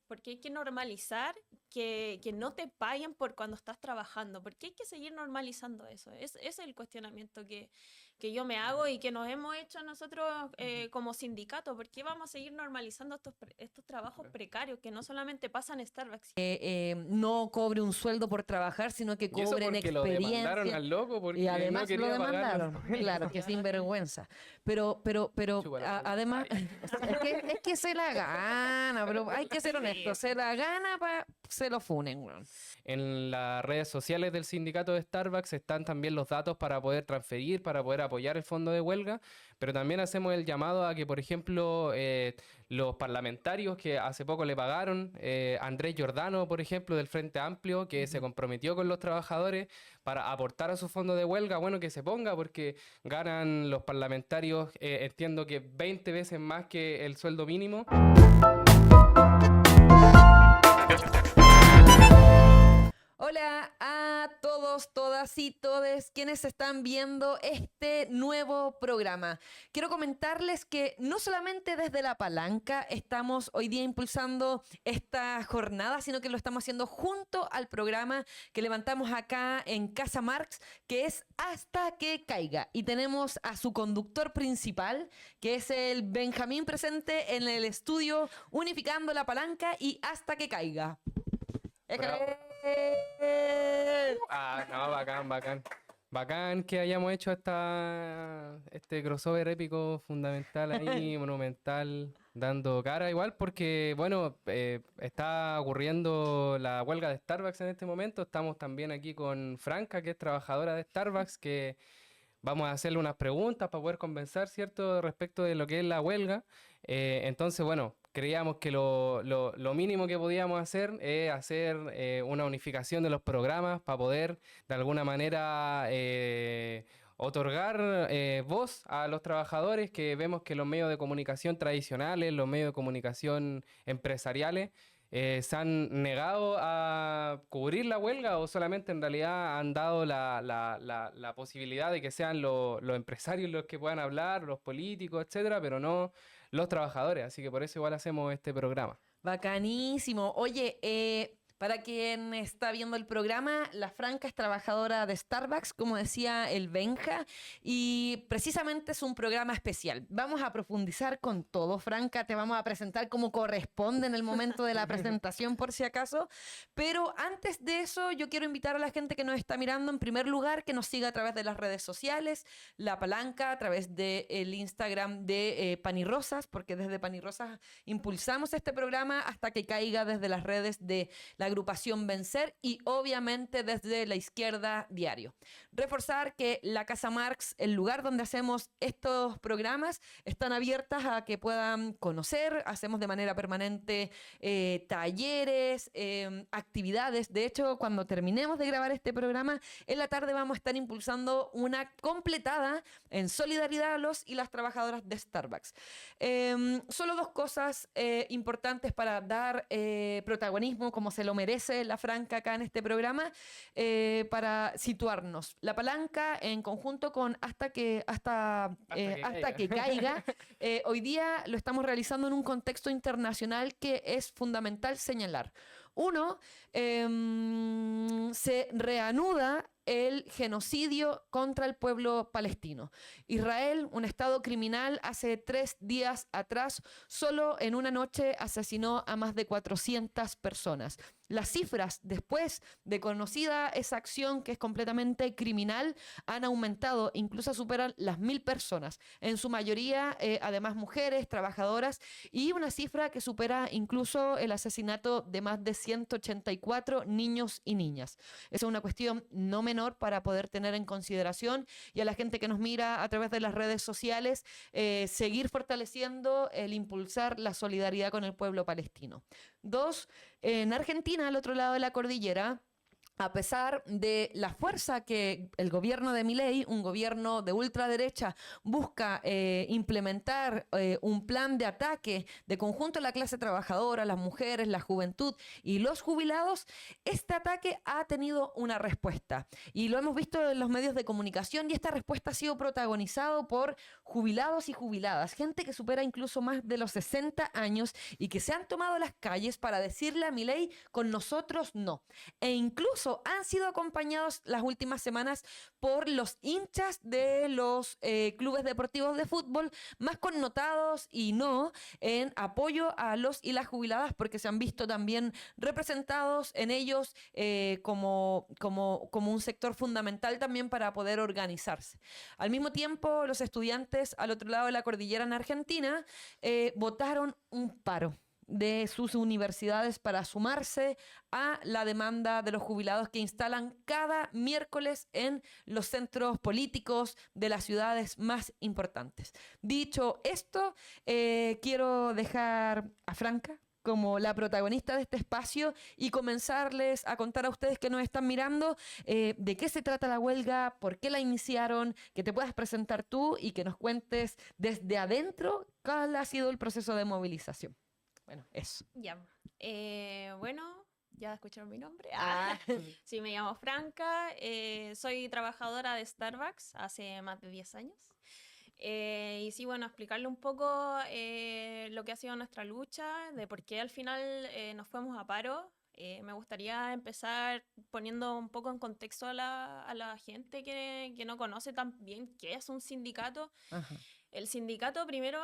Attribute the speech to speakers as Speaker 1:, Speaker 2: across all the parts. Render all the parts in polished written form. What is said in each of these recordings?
Speaker 1: porque hay que normalizar que no te paguen por cuando estás trabajando, porque hay que seguir normalizando eso. Ese es el cuestionamiento que yo me hago y que nos hemos hecho nosotros como sindicato. ¿Por qué vamos a seguir normalizando estos trabajos precarios que no solamente pasan en Starbucks?
Speaker 2: No cobre un sueldo por trabajar, sino que
Speaker 3: Y eso
Speaker 2: cobren
Speaker 3: porque lo demandaron
Speaker 2: experiencia.
Speaker 3: al loco
Speaker 2: Y
Speaker 3: porque no
Speaker 2: además lo
Speaker 3: quería pagar los
Speaker 2: demandaron, claro, que sinvergüenza. Pero
Speaker 3: Chúpala, chúpala.
Speaker 2: además,
Speaker 3: Ay.
Speaker 2: es que se la gana, pero hay que ser
Speaker 3: Sí.
Speaker 2: honesto, se la gana para se lo funen, weón.
Speaker 3: En las redes sociales del sindicato de Starbucks están también los datos para poder transferir, para poder apoyar el fondo de huelga, pero también hacemos el llamado a que, por ejemplo, los parlamentarios que hace poco le pagaron, Andrés Giordano, por ejemplo, del Frente Amplio, que se comprometió con los trabajadores para aportar a su fondo de huelga, bueno, que se ponga, porque ganan los parlamentarios, entiendo que 20 veces más que el sueldo mínimo.
Speaker 2: Hola a todos, todas y todes quienes están viendo este nuevo programa. Quiero comentarles que no solamente desde La Palanca estamos hoy día impulsando esta jornada, sino que lo estamos haciendo junto al programa que levantamos acá en Casa Marx, que es Hasta que Caiga. Y tenemos a su conductor principal, que es el Benjamín, presente en el estudio Unificando La Palanca y Hasta que Caiga.
Speaker 3: Bravo. Ah, no, bacán, bacán. Bacán que hayamos hecho este crossover épico, fundamental ahí, monumental, dando cara igual, porque, bueno, está ocurriendo la huelga de Starbucks en este momento. Estamos también aquí con Franca, que es trabajadora de Starbucks, que vamos a hacerle unas preguntas para poder conversar, ¿cierto?, respecto de lo que es la huelga. Entonces, bueno, creíamos que lo mínimo que podíamos hacer es hacer una unificación de los programas para poder, de alguna manera, otorgar voz a los trabajadores, que vemos que los medios de comunicación tradicionales, los medios de comunicación empresariales, se han negado a cubrir la huelga, o solamente en realidad han dado la posibilidad de que sean los empresarios los que puedan hablar, los políticos, etcétera, pero no los trabajadores. Así que por eso igual hacemos este programa.
Speaker 2: Bacanísimo. Oye, para quien está viendo el programa, la Franca es trabajadora de Starbucks, como decía el Benja, y precisamente es un programa especial. Vamos a profundizar con todo, Franca, te vamos a presentar como corresponde en el momento de la presentación, por si acaso. Pero antes de eso, yo quiero invitar a la gente que nos está mirando, en primer lugar, que nos siga a través de las redes sociales, La Palanca, a través del Instagram de Panirrosas, porque desde Panirrosas impulsamos este programa hasta que caiga, desde las redes de la agrupación Vencer y obviamente desde La Izquierda Diario. Reforzar que la Casa Marx, el lugar donde hacemos estos programas, están abiertas a que puedan conocer. Hacemos de manera permanente talleres, actividades. De hecho, cuando terminemos de grabar este programa, en la tarde vamos a estar impulsando una completada en solidaridad a los y las trabajadoras de Starbucks. Solo dos cosas importantes para dar protagonismo, como se lo merece la Franca acá en este programa, para situarnos. La Palanca, en conjunto con Hasta que caiga, hoy día lo estamos realizando en un contexto internacional que es fundamental señalar. Uno, se reanuda el genocidio contra el pueblo palestino. Israel, un estado criminal, hace 3 días atrás, solo en una noche asesinó a más de 400 personas. Las cifras, después de conocida esa acción que es completamente criminal, han aumentado, incluso superan las 1000 personas, en su mayoría, además, mujeres, trabajadoras, y una cifra que supera incluso el asesinato de más de 184 niños y niñas. Esa es una cuestión no menor para poder tener en consideración, y a la gente que nos mira a través de las redes sociales, seguir fortaleciendo el impulsar la solidaridad con el pueblo palestino. Dos, en Argentina, al otro lado de la cordillera, a pesar de la fuerza que el gobierno de Milei, un gobierno de ultraderecha, busca implementar un plan de ataque de conjunto a la clase trabajadora, las mujeres, la juventud y los jubilados, este ataque ha tenido una respuesta. Y lo hemos visto en los medios de comunicación y esta respuesta ha sido protagonizada por jubilados y jubiladas, gente que supera incluso más de los 60 años y que se han tomado las calles para decirle a Milei, con nosotros no. E incluso han sido acompañados las últimas semanas por los hinchas de los clubes deportivos de fútbol más connotados y no en apoyo a los y las jubiladas, porque se han visto también representados en ellos como un sector fundamental también para poder organizarse. Al mismo tiempo, los estudiantes al otro lado de la cordillera en Argentina votaron un paro de sus universidades para sumarse a la demanda de los jubilados que instalan cada miércoles en los centros políticos de las ciudades más importantes. Dicho esto, quiero dejar a Franca como la protagonista de este espacio y comenzarles a contar a ustedes que nos están mirando de qué se trata la huelga, por qué la iniciaron, que te puedas presentar tú y que nos cuentes desde adentro cuál ha sido el proceso de movilización. Bueno, eso.
Speaker 1: Ya. Bueno, ya escucharon mi nombre.
Speaker 2: Ah.
Speaker 1: Sí, me llamo Franca. Soy trabajadora de Starbucks hace más de 10 años. Y sí, bueno, explicarle un poco lo que ha sido nuestra lucha, de por qué al final nos fuimos a paro. Me gustaría empezar poniendo un poco en contexto a la gente que no conoce tan bien qué es un sindicato.
Speaker 2: Ajá.
Speaker 1: El sindicato, primero,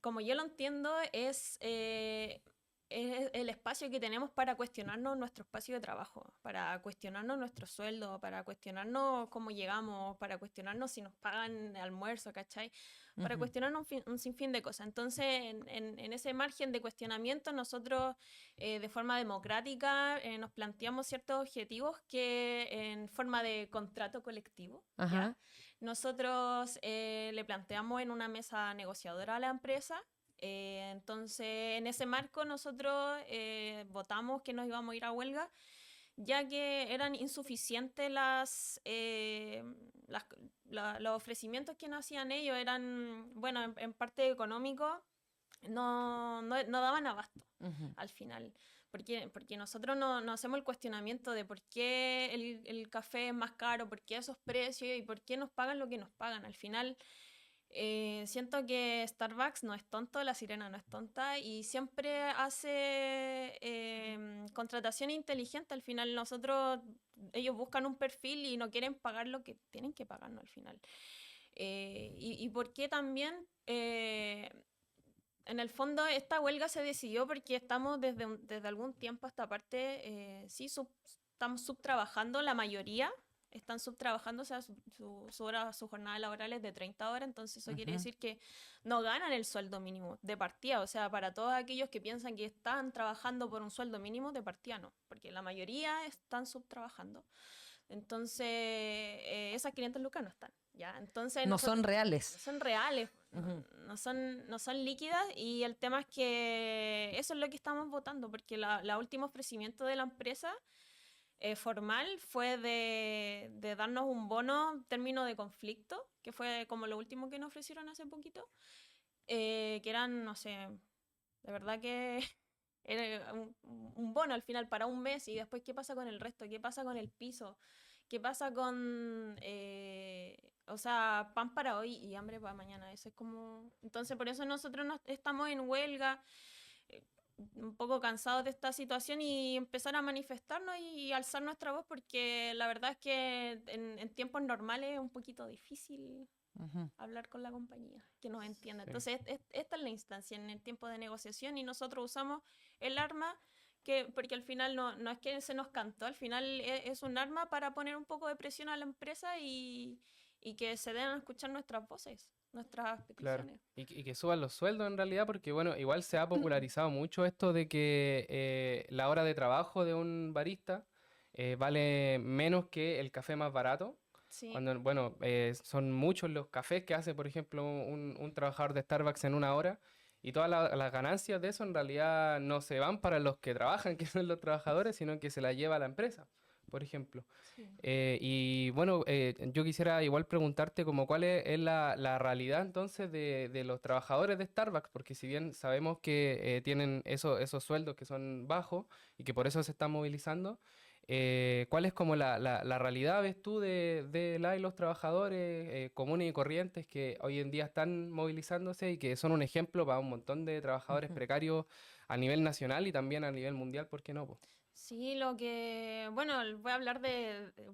Speaker 1: como yo lo entiendo, es el espacio que tenemos para cuestionarnos nuestro espacio de trabajo, para cuestionarnos nuestro sueldo, para cuestionarnos cómo llegamos, para cuestionarnos si nos pagan almuerzo, ¿cachai? Para cuestionarnos un sinfín de cosas. Entonces, en ese margen de cuestionamiento, nosotros de forma democrática nos planteamos ciertos objetivos que en forma de contrato colectivo, ¿ya?
Speaker 2: Ajá.
Speaker 1: Nosotros le planteamos en una mesa negociadora a la empresa. Entonces, en ese marco nosotros votamos que nos íbamos a ir a huelga, ya que eran insuficientes los ofrecimientos que nos hacían ellos, eran, bueno, en parte económico, no daban abasto al final. Porque nosotros no hacemos el cuestionamiento de por qué el café es más caro, por qué esos precios y por qué nos pagan lo que nos pagan. Al final, siento que Starbucks no es tonto, La Sirena no es tonta y siempre hace contratación inteligente. Al final ellos buscan un perfil y no quieren pagar lo que tienen que pagarnos al final. Y por qué también... en el fondo, esta huelga se decidió porque estamos desde algún tiempo a esta parte, sí, estamos subtrabajando, la mayoría están subtrabajando, o sea, su jornada laboral es de 30 horas, entonces eso quiere decir que no ganan el sueldo mínimo de partida, o sea, para todos aquellos que piensan que están trabajando por un sueldo mínimo, de partida no, porque la mayoría están subtrabajando. Entonces, esas 500 lucas no están, ¿ya? Entonces,
Speaker 2: No son reales.
Speaker 1: no son reales, no son líquidas y el tema es que eso es lo que estamos votando, porque la último ofrecimiento de la empresa formal fue de darnos un bono término de conflicto, que fue como lo último que nos ofrecieron hace poquito, que eran, no sé, de verdad que era un bono al final para un mes y después qué pasa con el resto, qué pasa con el piso, qué pasa con, o sea, pan para hoy y hambre para mañana. Eso es como... Entonces por eso nosotros estamos en huelga, un poco cansados de esta situación y empezar a manifestarnos y alzar nuestra voz porque la verdad es que en tiempos normales es un poquito difícil hablar con la compañía, que nos entienda.
Speaker 3: Sí.
Speaker 1: Entonces, esta es la instancia en el tiempo de negociación y nosotros usamos el arma porque al final no es que se nos cantó, al final es un arma para poner un poco de presión a la empresa y que se den a escuchar nuestras voces, nuestras
Speaker 3: Claro,
Speaker 1: peticiones.
Speaker 3: y que suban los sueldos en realidad, porque bueno, igual se ha popularizado mucho esto de que la hora de trabajo de un barista vale menos que el café más barato.
Speaker 1: Sí.
Speaker 3: Cuando, bueno, son muchos los cafés que hace, por ejemplo, un trabajador de Starbucks en una hora, y todas las ganancias de eso en realidad no se van para los que trabajan, que son los trabajadores, sino que se las lleva la empresa. por ejemplo.
Speaker 1: Sí.
Speaker 3: Y bueno, yo quisiera igual preguntarte como cuál es la realidad entonces de los trabajadores de Starbucks, porque si bien sabemos que tienen esos sueldos que son bajos y que por eso se están movilizando, ¿cuál es como la realidad, ves tú, de la y los trabajadores comunes y corrientes que hoy en día están movilizándose y que son un ejemplo para un montón de trabajadores
Speaker 2: Ujú.
Speaker 3: precarios a nivel nacional y también a nivel mundial, ¿por qué no, po?
Speaker 1: Sí, bueno,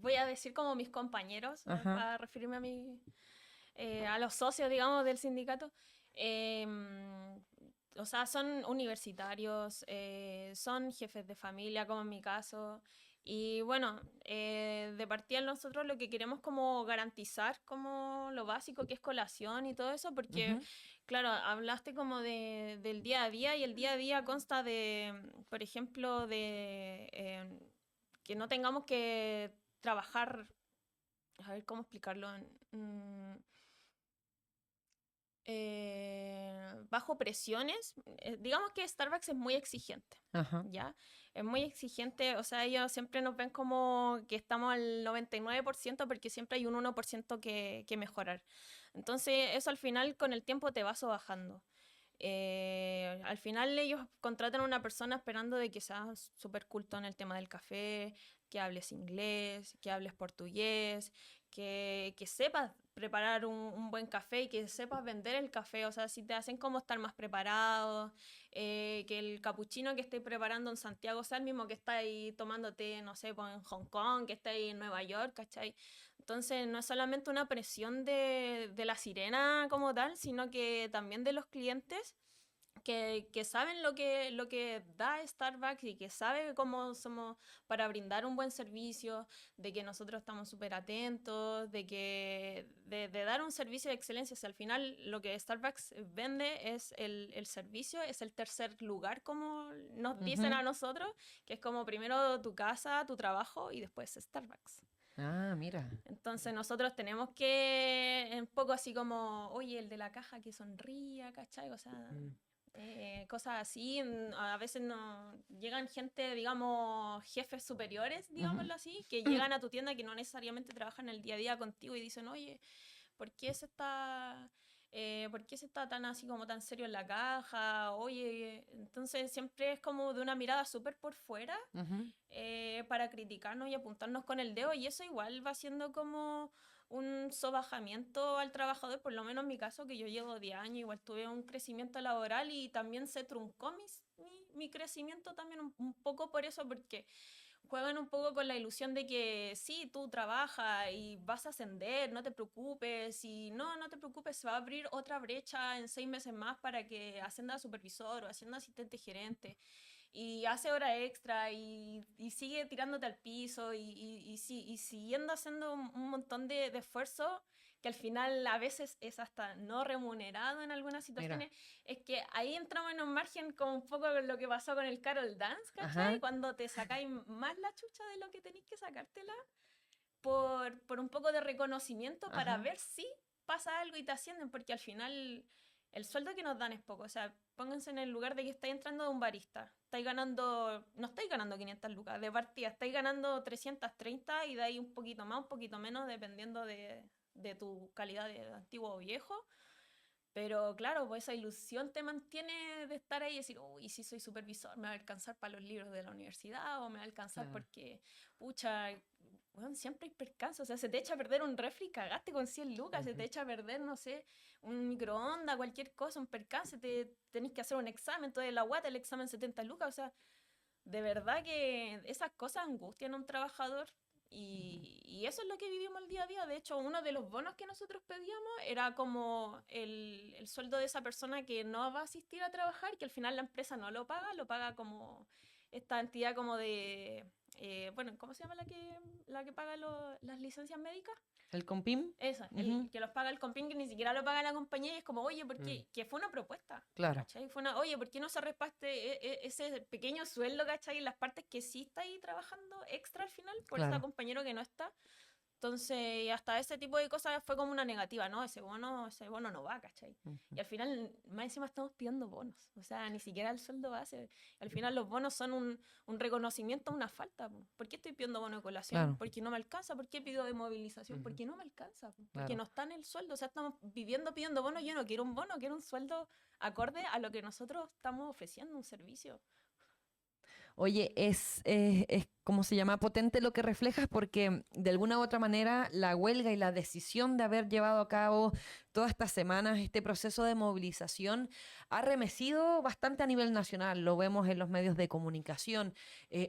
Speaker 1: voy a decir como mis compañeros,
Speaker 2: Ajá.
Speaker 1: para referirme a los socios, digamos, del sindicato. O sea, son universitarios, son jefes de familia, como en mi caso. Y bueno, de partida nosotros lo que queremos como garantizar como lo básico que es colación y todo eso, porque
Speaker 2: Ujú.
Speaker 1: claro, hablaste como del día a día y el día a día consta de, por ejemplo, que no tengamos que trabajar, a ver cómo explicarlo, bajo presiones. Digamos que Starbucks es muy exigente,
Speaker 2: Ajá.
Speaker 1: ¿ya? Es muy exigente, o sea, ellos siempre nos ven como que estamos al 99% porque siempre hay un 1% que mejorar. Entonces, eso al final con el tiempo te vas bajando. Al final ellos contratan a una persona esperando de que seas súper culto en el tema del café, que hables inglés, que hables portugués, que sepas preparar un buen café y que sepas vender el café. O sea, si te hacen como estar más preparado, que el capuchino que estés preparando en Santiago sea el mismo que está ahí tomándote, no sé, pues en Hong Kong, que está ahí en Nueva York, ¿cachai? Entonces no es solamente una presión de la sirena como tal, sino que también de los clientes que saben lo que da Starbucks y que sabe cómo somos para brindar un buen servicio, de que nosotros estamos súper atentos, de dar un servicio de excelencia. O sea, al final lo que Starbucks vende es el servicio, es el tercer lugar, como nos dicen
Speaker 2: Ujú.
Speaker 1: a nosotros, que es como primero tu casa, tu trabajo y después Starbucks.
Speaker 2: Ah, mira.
Speaker 1: Entonces nosotros tenemos que, un poco así como, oye, el de la caja que sonría, ¿cachai? O sea,
Speaker 2: Mm.
Speaker 1: cosas así. A veces no llegan gente, digamos, jefes superiores,
Speaker 2: Ujú.
Speaker 1: digámoslo así, que llegan a tu tienda que no necesariamente trabajan el día a día contigo y dicen, oye, ¿por qué por qué se está tan así como tan serio en la caja? Oye, entonces siempre es como de una mirada súper por fuera,
Speaker 2: Ujú.
Speaker 1: para criticarnos y apuntarnos con el dedo, y eso igual va siendo como un sobajamiento al trabajador. Por lo menos en mi caso, que yo llevo 10 años, igual tuve un crecimiento laboral y también se truncó mi crecimiento también un poco por eso, porque juegan un poco con la ilusión de que sí, tú trabajas y vas a ascender, no te preocupes, y no te preocupes, se va a abrir otra brecha en 6 meses más para que ascienda a supervisor o ascienda a asistente gerente, y hace hora extra y sigue tirándote al piso y siguiendo haciendo un montón de esfuerzo que al final a veces es hasta no remunerado en algunas
Speaker 2: Mira.
Speaker 1: situaciones. Es que ahí entramos en un margen como un poco con lo que pasó con el Carol Dance, ¿cachai?
Speaker 2: Ajá.
Speaker 1: Cuando te sacáis más la chucha de lo que tenéis que sacártela por un poco de reconocimiento para
Speaker 2: Ajá.
Speaker 1: ver si pasa algo y te ascienden, porque al final el sueldo que nos dan es poco. O sea, pónganse en el lugar de que estáis entrando de un barista. No estáis ganando 500 lucas de partida, estáis ganando 330 y de ahí un poquito más, un poquito menos, dependiendo de tu calidad de antiguo o viejo. Pero claro, pues esa ilusión te mantiene de estar ahí y decir, uy, si soy supervisor, me va a alcanzar para los libros de la universidad o me va a alcanzar
Speaker 2: Claro.
Speaker 1: porque, pucha, bueno, siempre hay percances. O sea, se te echa a perder un refri, cagaste con 100 lucas, se te
Speaker 2: Ujú.
Speaker 1: echa a perder, no sé, un microondas, cualquier cosa, un percance, tenés que hacer un examen, todo de la guata, el examen 70 lucas. O sea, de verdad que esas cosas angustian a un trabajador.
Speaker 2: Ujú.
Speaker 1: Y eso es lo que vivimos el día a día. De hecho, uno de los bonos que nosotros pedíamos era como el sueldo de esa persona que no va a asistir a trabajar, que al final la empresa no lo paga como esta entidad como bueno, ¿cómo se llama la que paga las licencias médicas?
Speaker 2: ¿El compim?
Speaker 1: Eso,
Speaker 2: Ujú.
Speaker 1: que los paga el Compin, que ni siquiera lo paga la compañía, y es como, oye, ¿por
Speaker 3: Mm.
Speaker 1: qué? Que fue una propuesta,
Speaker 2: Claro.
Speaker 1: ¿cachai? Oye, ¿por qué no se reparte ese pequeño sueldo, ¿cachai? En las partes que sí está ahí trabajando extra al final por ese
Speaker 2: Claro.
Speaker 1: compañero que no está. Entonces, hasta ese tipo de cosas fue como una negativa, ¿no? Ese bono no va, ¿cachai? Y al final, más encima estamos pidiendo bonos, o sea, ni siquiera el sueldo base. Al final los bonos son un reconocimiento a una falta, po. ¿Por qué estoy pidiendo bono de colación?
Speaker 2: Claro.
Speaker 1: Porque no me alcanza. ¿Por qué pido de movilización? Porque no me alcanza, po. Porque
Speaker 2: Claro.
Speaker 1: no está en el sueldo, o sea, estamos viviendo pidiendo bonos. Yo no quiero un bono, quiero un sueldo acorde a lo que nosotros estamos ofreciendo, un servicio.
Speaker 2: Oye, ¿cómo se llama? Potente lo que reflejas porque de alguna u otra manera la huelga y la decisión de haber llevado a cabo todas estas semanas este proceso de movilización ha remecido bastante a nivel nacional. Lo vemos en los medios de comunicación.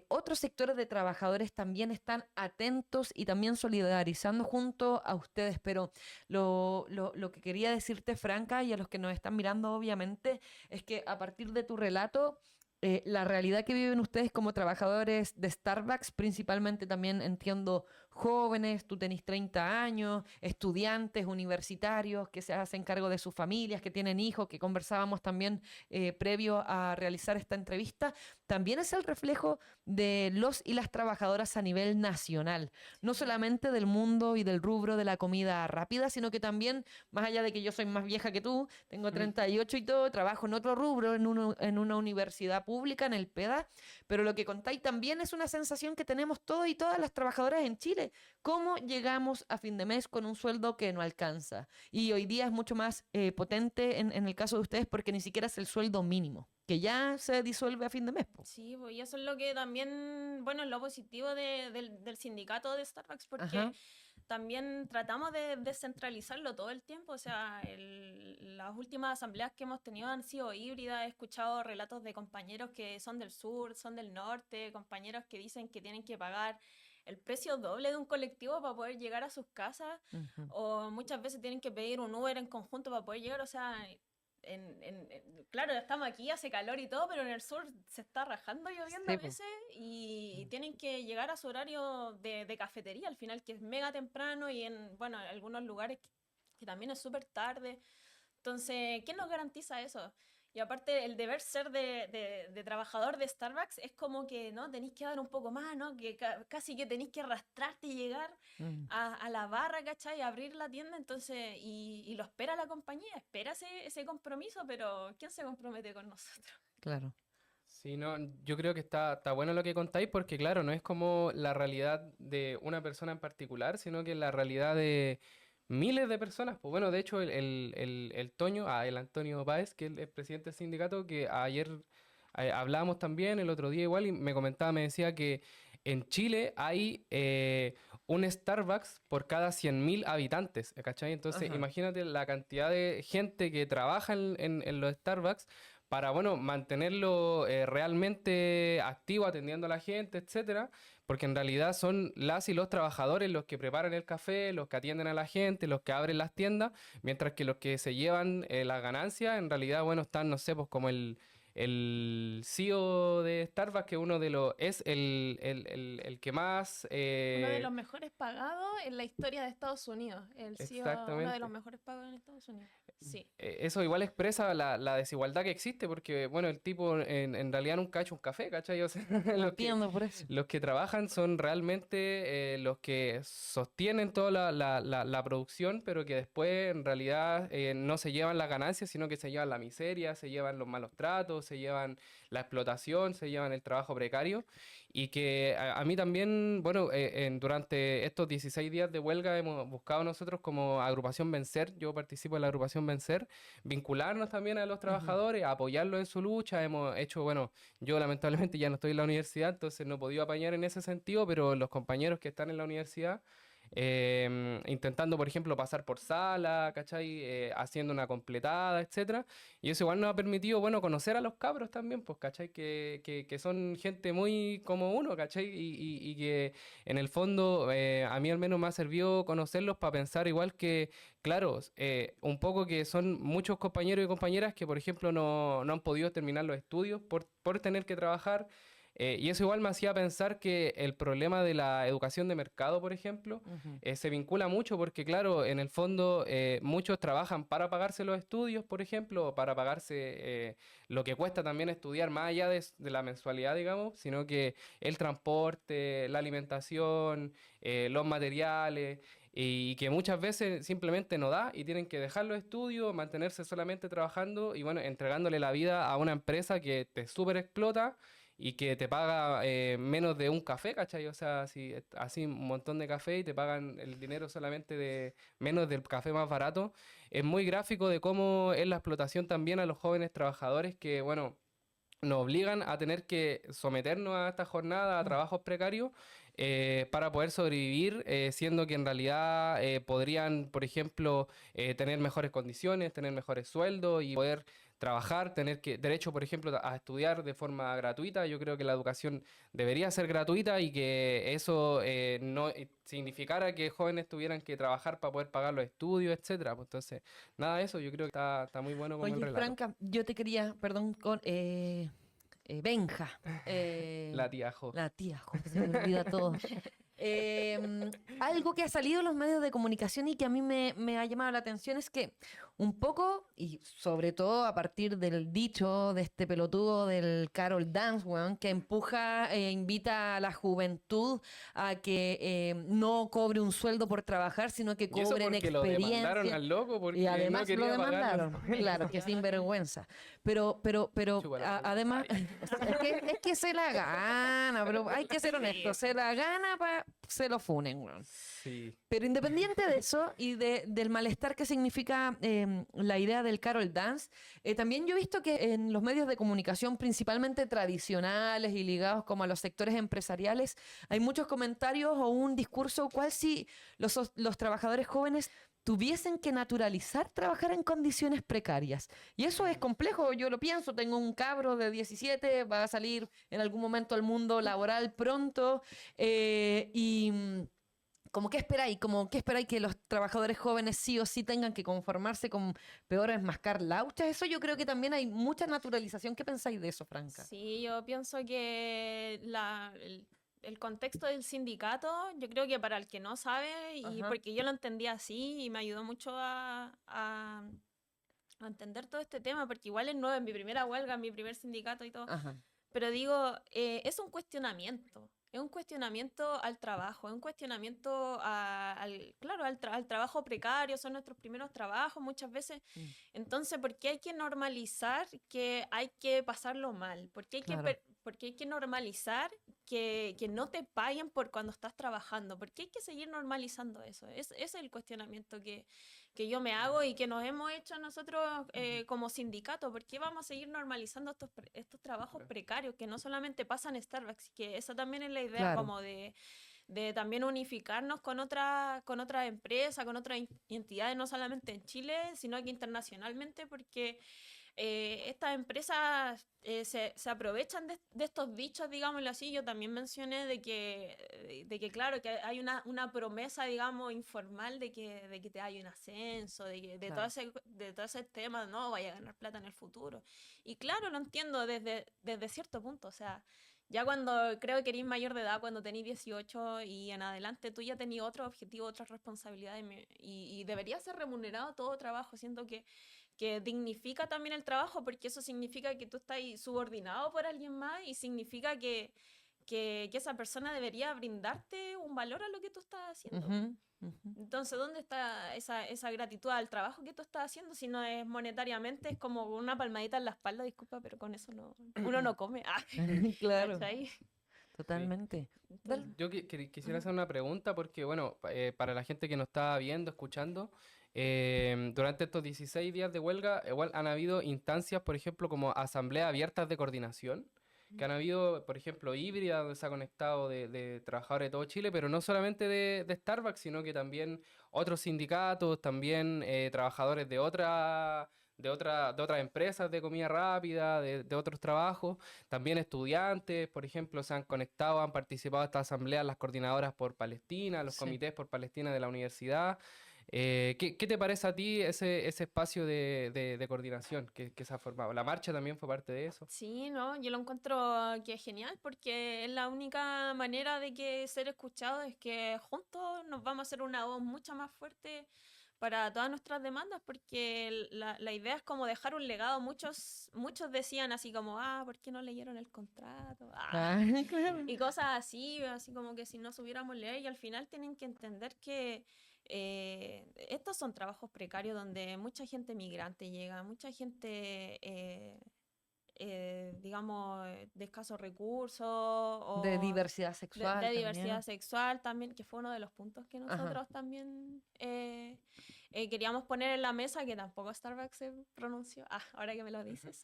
Speaker 2: Otros sectores de trabajadores también están atentos y también solidarizando junto a ustedes. Pero lo que quería decirte, Franca, y a los que nos están mirando, obviamente, es que a partir de tu relato, la realidad que viven ustedes como trabajadores de Starbucks, principalmente también entiendo jóvenes, tú tenés 30 años, estudiantes, universitarios que se hacen cargo de sus familias, que tienen hijos, que conversábamos también previo a realizar esta entrevista, también es el reflejo de los y las trabajadoras a nivel nacional, no solamente del mundo y del rubro de la comida rápida, sino que también, más allá de que yo soy más vieja que tú, tengo 38 y todo, trabajo en otro rubro, en una universidad pública, en el PEDA, pero lo que contáis también es una sensación que tenemos todos y todas las trabajadoras en Chile. ¿Cómo llegamos a fin de mes con un sueldo que no alcanza? Y hoy día es mucho más potente en el caso de ustedes porque ni siquiera es el sueldo mínimo, que ya se disuelve a fin de mes, po.
Speaker 1: Sí, pues, y eso es lo que también, bueno, es lo positivo del sindicato de Starbucks, porque
Speaker 2: Ajá.
Speaker 1: también tratamos de descentralizarlo todo el tiempo. O sea, las últimas asambleas que hemos tenido han sido híbridas. He escuchado relatos de compañeros que son del sur, son del norte, compañeros que dicen que tienen que pagar el precio doble de un colectivo para poder llegar a sus casas,
Speaker 2: Ujú.
Speaker 1: o muchas veces tienen que pedir un Uber en conjunto para poder llegar. O sea, claro, estamos aquí, hace calor y todo, pero en el sur se está rajando lloviendo
Speaker 2: Sí,
Speaker 1: a
Speaker 2: po.
Speaker 1: veces y tienen que llegar a su horario de cafetería al final, que es mega temprano y bueno, en algunos lugares que también es súper tarde. Entonces, ¿quién nos garantiza eso? Y aparte, el deber ser de trabajador de Starbucks es como que, ¿no? Tenéis que dar un poco más, ¿no? Que casi que tenéis que arrastrarte y llegar
Speaker 2: Mm.
Speaker 1: a la barra, ¿cachai? Abrir la tienda, entonces, y lo espera la compañía, espera ese compromiso, pero ¿quién se compromete con nosotros?
Speaker 2: Claro.
Speaker 3: Sí, no, yo creo que está bueno lo que contáis porque, claro, no es como la realidad de una persona en particular, sino que la realidad de miles de personas. Pues bueno, de hecho, el Toño, el Antonio Páez, que es el presidente del sindicato, que ayer hablábamos también, el otro día igual, y me comentaba, me decía que en Chile hay un Starbucks por cada 100.000 habitantes, ¿cachai? Entonces,
Speaker 2: Ajá.
Speaker 3: imagínate la cantidad de gente que trabaja en los Starbucks para, bueno, mantenerlo realmente activo, atendiendo a la gente, etcétera, porque en realidad son las y los trabajadores los que preparan el café, los que atienden a la gente, los que abren las tiendas, mientras que los que se llevan las ganancias, en realidad, bueno, están, no sé, pues como el CEO de Starbucks, que uno de los, es el que más,
Speaker 1: Uno de los mejores pagados en la historia de Estados Unidos, el CEO, uno de los
Speaker 3: exactamente.
Speaker 1: mejores pagados en Estados Unidos. Sí.
Speaker 3: Eso igual expresa la desigualdad que existe, porque, bueno, el tipo en realidad nunca ha hecho un café, ¿cachai? O sea,
Speaker 2: No
Speaker 3: los que,
Speaker 2: entiendo por eso.
Speaker 3: los que trabajan son realmente los que sostienen toda la producción, pero que después en realidad no se llevan las ganancias, sino que se llevan la miseria, se llevan los malos tratos, se llevan la explotación, se llevan el trabajo precario. Y que a mí también, bueno, durante estos 16 días de huelga hemos buscado nosotros como agrupación Vencer, yo participo en la agrupación Vencer, vincularnos también a los
Speaker 2: Ujú.
Speaker 3: trabajadores, apoyarlos en su lucha. Hemos hecho, bueno, yo lamentablemente ya no estoy en la universidad, entonces no he podido apañar en ese sentido, pero los compañeros que están en la universidad, intentando, por ejemplo, pasar por sala, ¿cachai? Haciendo una completada, etcétera. Y eso igual nos ha permitido, bueno, conocer a los cabros también, pues, ¿cachai? Que son gente muy como uno, ¿cachai? Y que en el fondo a mí al menos me ha servido conocerlos para pensar igual que, claro, un poco que son muchos compañeros y compañeras que, por ejemplo, no han podido terminar los estudios por tener que trabajar. Y eso igual me hacía pensar que el problema de la educación de mercado, por ejemplo, se vincula mucho porque, claro, en el fondo muchos trabajan para pagarse los estudios, por ejemplo, o para pagarse lo que cuesta también estudiar más allá de la mensualidad, digamos, sino que el transporte, la alimentación, los materiales, y que muchas veces simplemente no da y tienen que dejar los estudios, mantenerse solamente trabajando y bueno, entregándole la vida a una empresa que te súper explota y que te paga menos de un café, ¿cachai? O sea, si así un montón de café y te pagan el dinero solamente de menos del café más barato, es muy gráfico de cómo es la explotación también a los jóvenes trabajadores que, bueno, nos obligan a tener que someternos a esta jornada, a trabajos precarios, para poder sobrevivir, siendo que en realidad podrían, por ejemplo, tener mejores condiciones, tener mejores sueldos y poder trabajar, tener derecho, por ejemplo, a estudiar de forma gratuita. Yo creo que la educación debería ser gratuita y que eso no significara que jóvenes tuvieran que trabajar para poder pagar los estudios, etcétera. Pues entonces, nada de eso, yo creo que está muy bueno como el
Speaker 2: Oye,
Speaker 3: relato.
Speaker 2: Franca, yo te quería, perdón, con Benja.
Speaker 3: La tía Jo.
Speaker 2: La tía, joder, se me olvida todo. Algo que ha salido en los medios de comunicación y que a mí me ha llamado la atención es que un poco, y sobre todo a partir del dicho de este pelotudo del Carol Dance, weón, que empuja e invita a la juventud a que no cobre un sueldo por trabajar, sino que
Speaker 3: Y eso
Speaker 2: cobren
Speaker 3: porque lo demandaron
Speaker 2: experiencia.
Speaker 3: al loco porque
Speaker 2: Y
Speaker 3: no
Speaker 2: además lo
Speaker 3: quería pagar
Speaker 2: demandaron, claro, que sinvergüenza. Pero
Speaker 3: Chúpala.
Speaker 2: además, es que se la gana, pero hay que ser honesto, se la gana para se lo funen, weón.
Speaker 3: Sí.
Speaker 2: Pero independiente de eso y del malestar que significa la idea del Carol Dance, también yo he visto que en los medios de comunicación, principalmente tradicionales y ligados como a los sectores empresariales, hay muchos comentarios o un discurso cual si los trabajadores jóvenes tuviesen que naturalizar trabajar en condiciones precarias. Y eso es complejo, yo lo pienso, tengo un cabro de 17, va a salir en algún momento al mundo laboral pronto, y como qué esperáis, que los trabajadores jóvenes sí o sí tengan que conformarse con peores mascar lauchas. Eso yo creo que también hay mucha naturalización. ¿Qué pensáis de eso, Franca?
Speaker 1: Sí, yo pienso que el contexto del sindicato, yo creo que para el que no sabe, y
Speaker 2: Ajá.
Speaker 1: porque yo lo entendía así y me ayudó mucho a entender todo este tema, porque igual es nuevo, en mi primera huelga, en mi primer sindicato y todo,
Speaker 2: Ajá.
Speaker 1: pero digo, es un cuestionamiento. Es un cuestionamiento al trabajo, es un cuestionamiento claro, al trabajo precario, son nuestros primeros trabajos muchas veces.
Speaker 2: Mm.
Speaker 1: Entonces, ¿por qué hay que normalizar que hay que pasarlo mal? ¿Por qué hay
Speaker 2: Claro.
Speaker 1: por qué hay que normalizar que no te paguen por cuando estás trabajando? ¿Por qué hay que seguir normalizando eso? Ese es el cuestionamiento que yo me hago y que nos hemos hecho nosotros como sindicato. ¿Por qué vamos a seguir normalizando estos trabajos precarios que no solamente pasan en Starbucks? Que esa también es la idea
Speaker 2: Claro.
Speaker 1: como de también unificarnos con otras empresas, con otras entidades, no solamente en Chile, sino que internacionalmente, porque estas empresas se aprovechan de estos dichos, digámoslo así. Yo también mencioné de que claro, que hay una promesa, digamos, informal de que te hay un ascenso,
Speaker 2: Claro.
Speaker 1: de todo ese tema, no, vaya a ganar plata en el futuro. Y claro, lo entiendo desde cierto punto, o sea, ya cuando creo que eres mayor de edad, cuando tenés 18 y en adelante, tú ya tenías otro objetivo, otras responsabilidades y debería ser remunerado todo trabajo. Siento que dignifica también el trabajo, porque eso significa que tú estás subordinado por alguien más y significa que esa persona debería brindarte un valor a lo que tú estás haciendo.
Speaker 2: Ujú, ujú.
Speaker 1: Entonces, ¿dónde está esa gratitud al trabajo que tú estás haciendo? Si no es monetariamente, es como una palmadita en la espalda, disculpa, pero con eso uno no come.
Speaker 2: Claro,
Speaker 1: ¿Cachai?
Speaker 2: totalmente. Dale.
Speaker 3: Yo quisiera hacer una pregunta porque, bueno, para la gente que nos está viendo, escuchando, durante estos 16 días de huelga, igual han habido instancias, por ejemplo, como asambleas abiertas de coordinación, que han habido, por ejemplo, híbridas, donde se ha conectado de trabajadores de todo Chile, pero no solamente de Starbucks, sino que también otros sindicatos, también trabajadores de otras empresas de comida rápida, de otros trabajos, también estudiantes, por ejemplo, se han conectado, han participado de esta asamblea las coordinadoras por Palestina, los
Speaker 2: Sí.
Speaker 3: comités por Palestina de la universidad. ¿Qué te parece a ti ese espacio de coordinación que se ha formado? ¿La marcha también fue parte de eso?
Speaker 1: Sí, no, yo lo encuentro que es genial porque es la única manera de que ser escuchado es que juntos nos vamos a hacer una voz mucho más fuerte para todas nuestras demandas, porque la idea es como dejar un legado. Muchos decían así como, ¿por qué no leyeron el contrato?
Speaker 2: Claro.
Speaker 1: Y cosas así como que si no supiéramos leer, y al final tienen que entender que estos son trabajos precarios donde mucha gente migrante llega, mucha gente, digamos, de escasos recursos
Speaker 2: De
Speaker 1: o
Speaker 2: diversidad
Speaker 1: de
Speaker 2: sexual
Speaker 1: diversidad
Speaker 2: también.
Speaker 1: sexual también, que fue uno de los puntos que
Speaker 2: Ajá.
Speaker 1: nosotros también queríamos poner en la mesa, que tampoco Starbucks se pronunció. Ahora que me lo dices.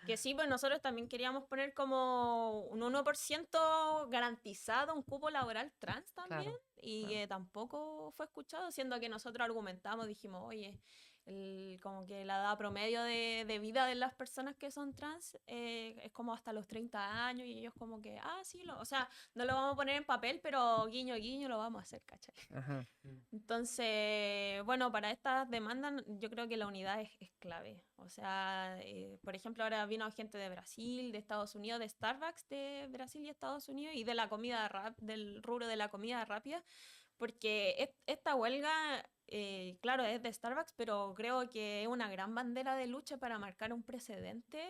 Speaker 1: Que sí, pues nosotros también queríamos poner como un 1% garantizado, un cupo laboral trans también,
Speaker 2: Claro,
Speaker 1: y
Speaker 2: claro.
Speaker 1: tampoco fue escuchado, siendo que nosotros argumentamos, dijimos, oye, como que la edad promedio de vida de las personas que son trans es como hasta los 30 años, y ellos como que, sí, o sea, no lo vamos a poner en papel, pero guiño, guiño lo vamos a hacer, ¿cachai?
Speaker 2: Ajá.
Speaker 1: Entonces, bueno, para estas demandas yo creo que la unidad es clave. O sea, por ejemplo, ahora vino gente de Brasil, de Estados Unidos, de Starbucks de Brasil y Estados Unidos, y de la comida del rubro de la comida rápida, porque esta huelga, claro, es de Starbucks, pero creo que es una gran bandera de lucha para marcar un precedente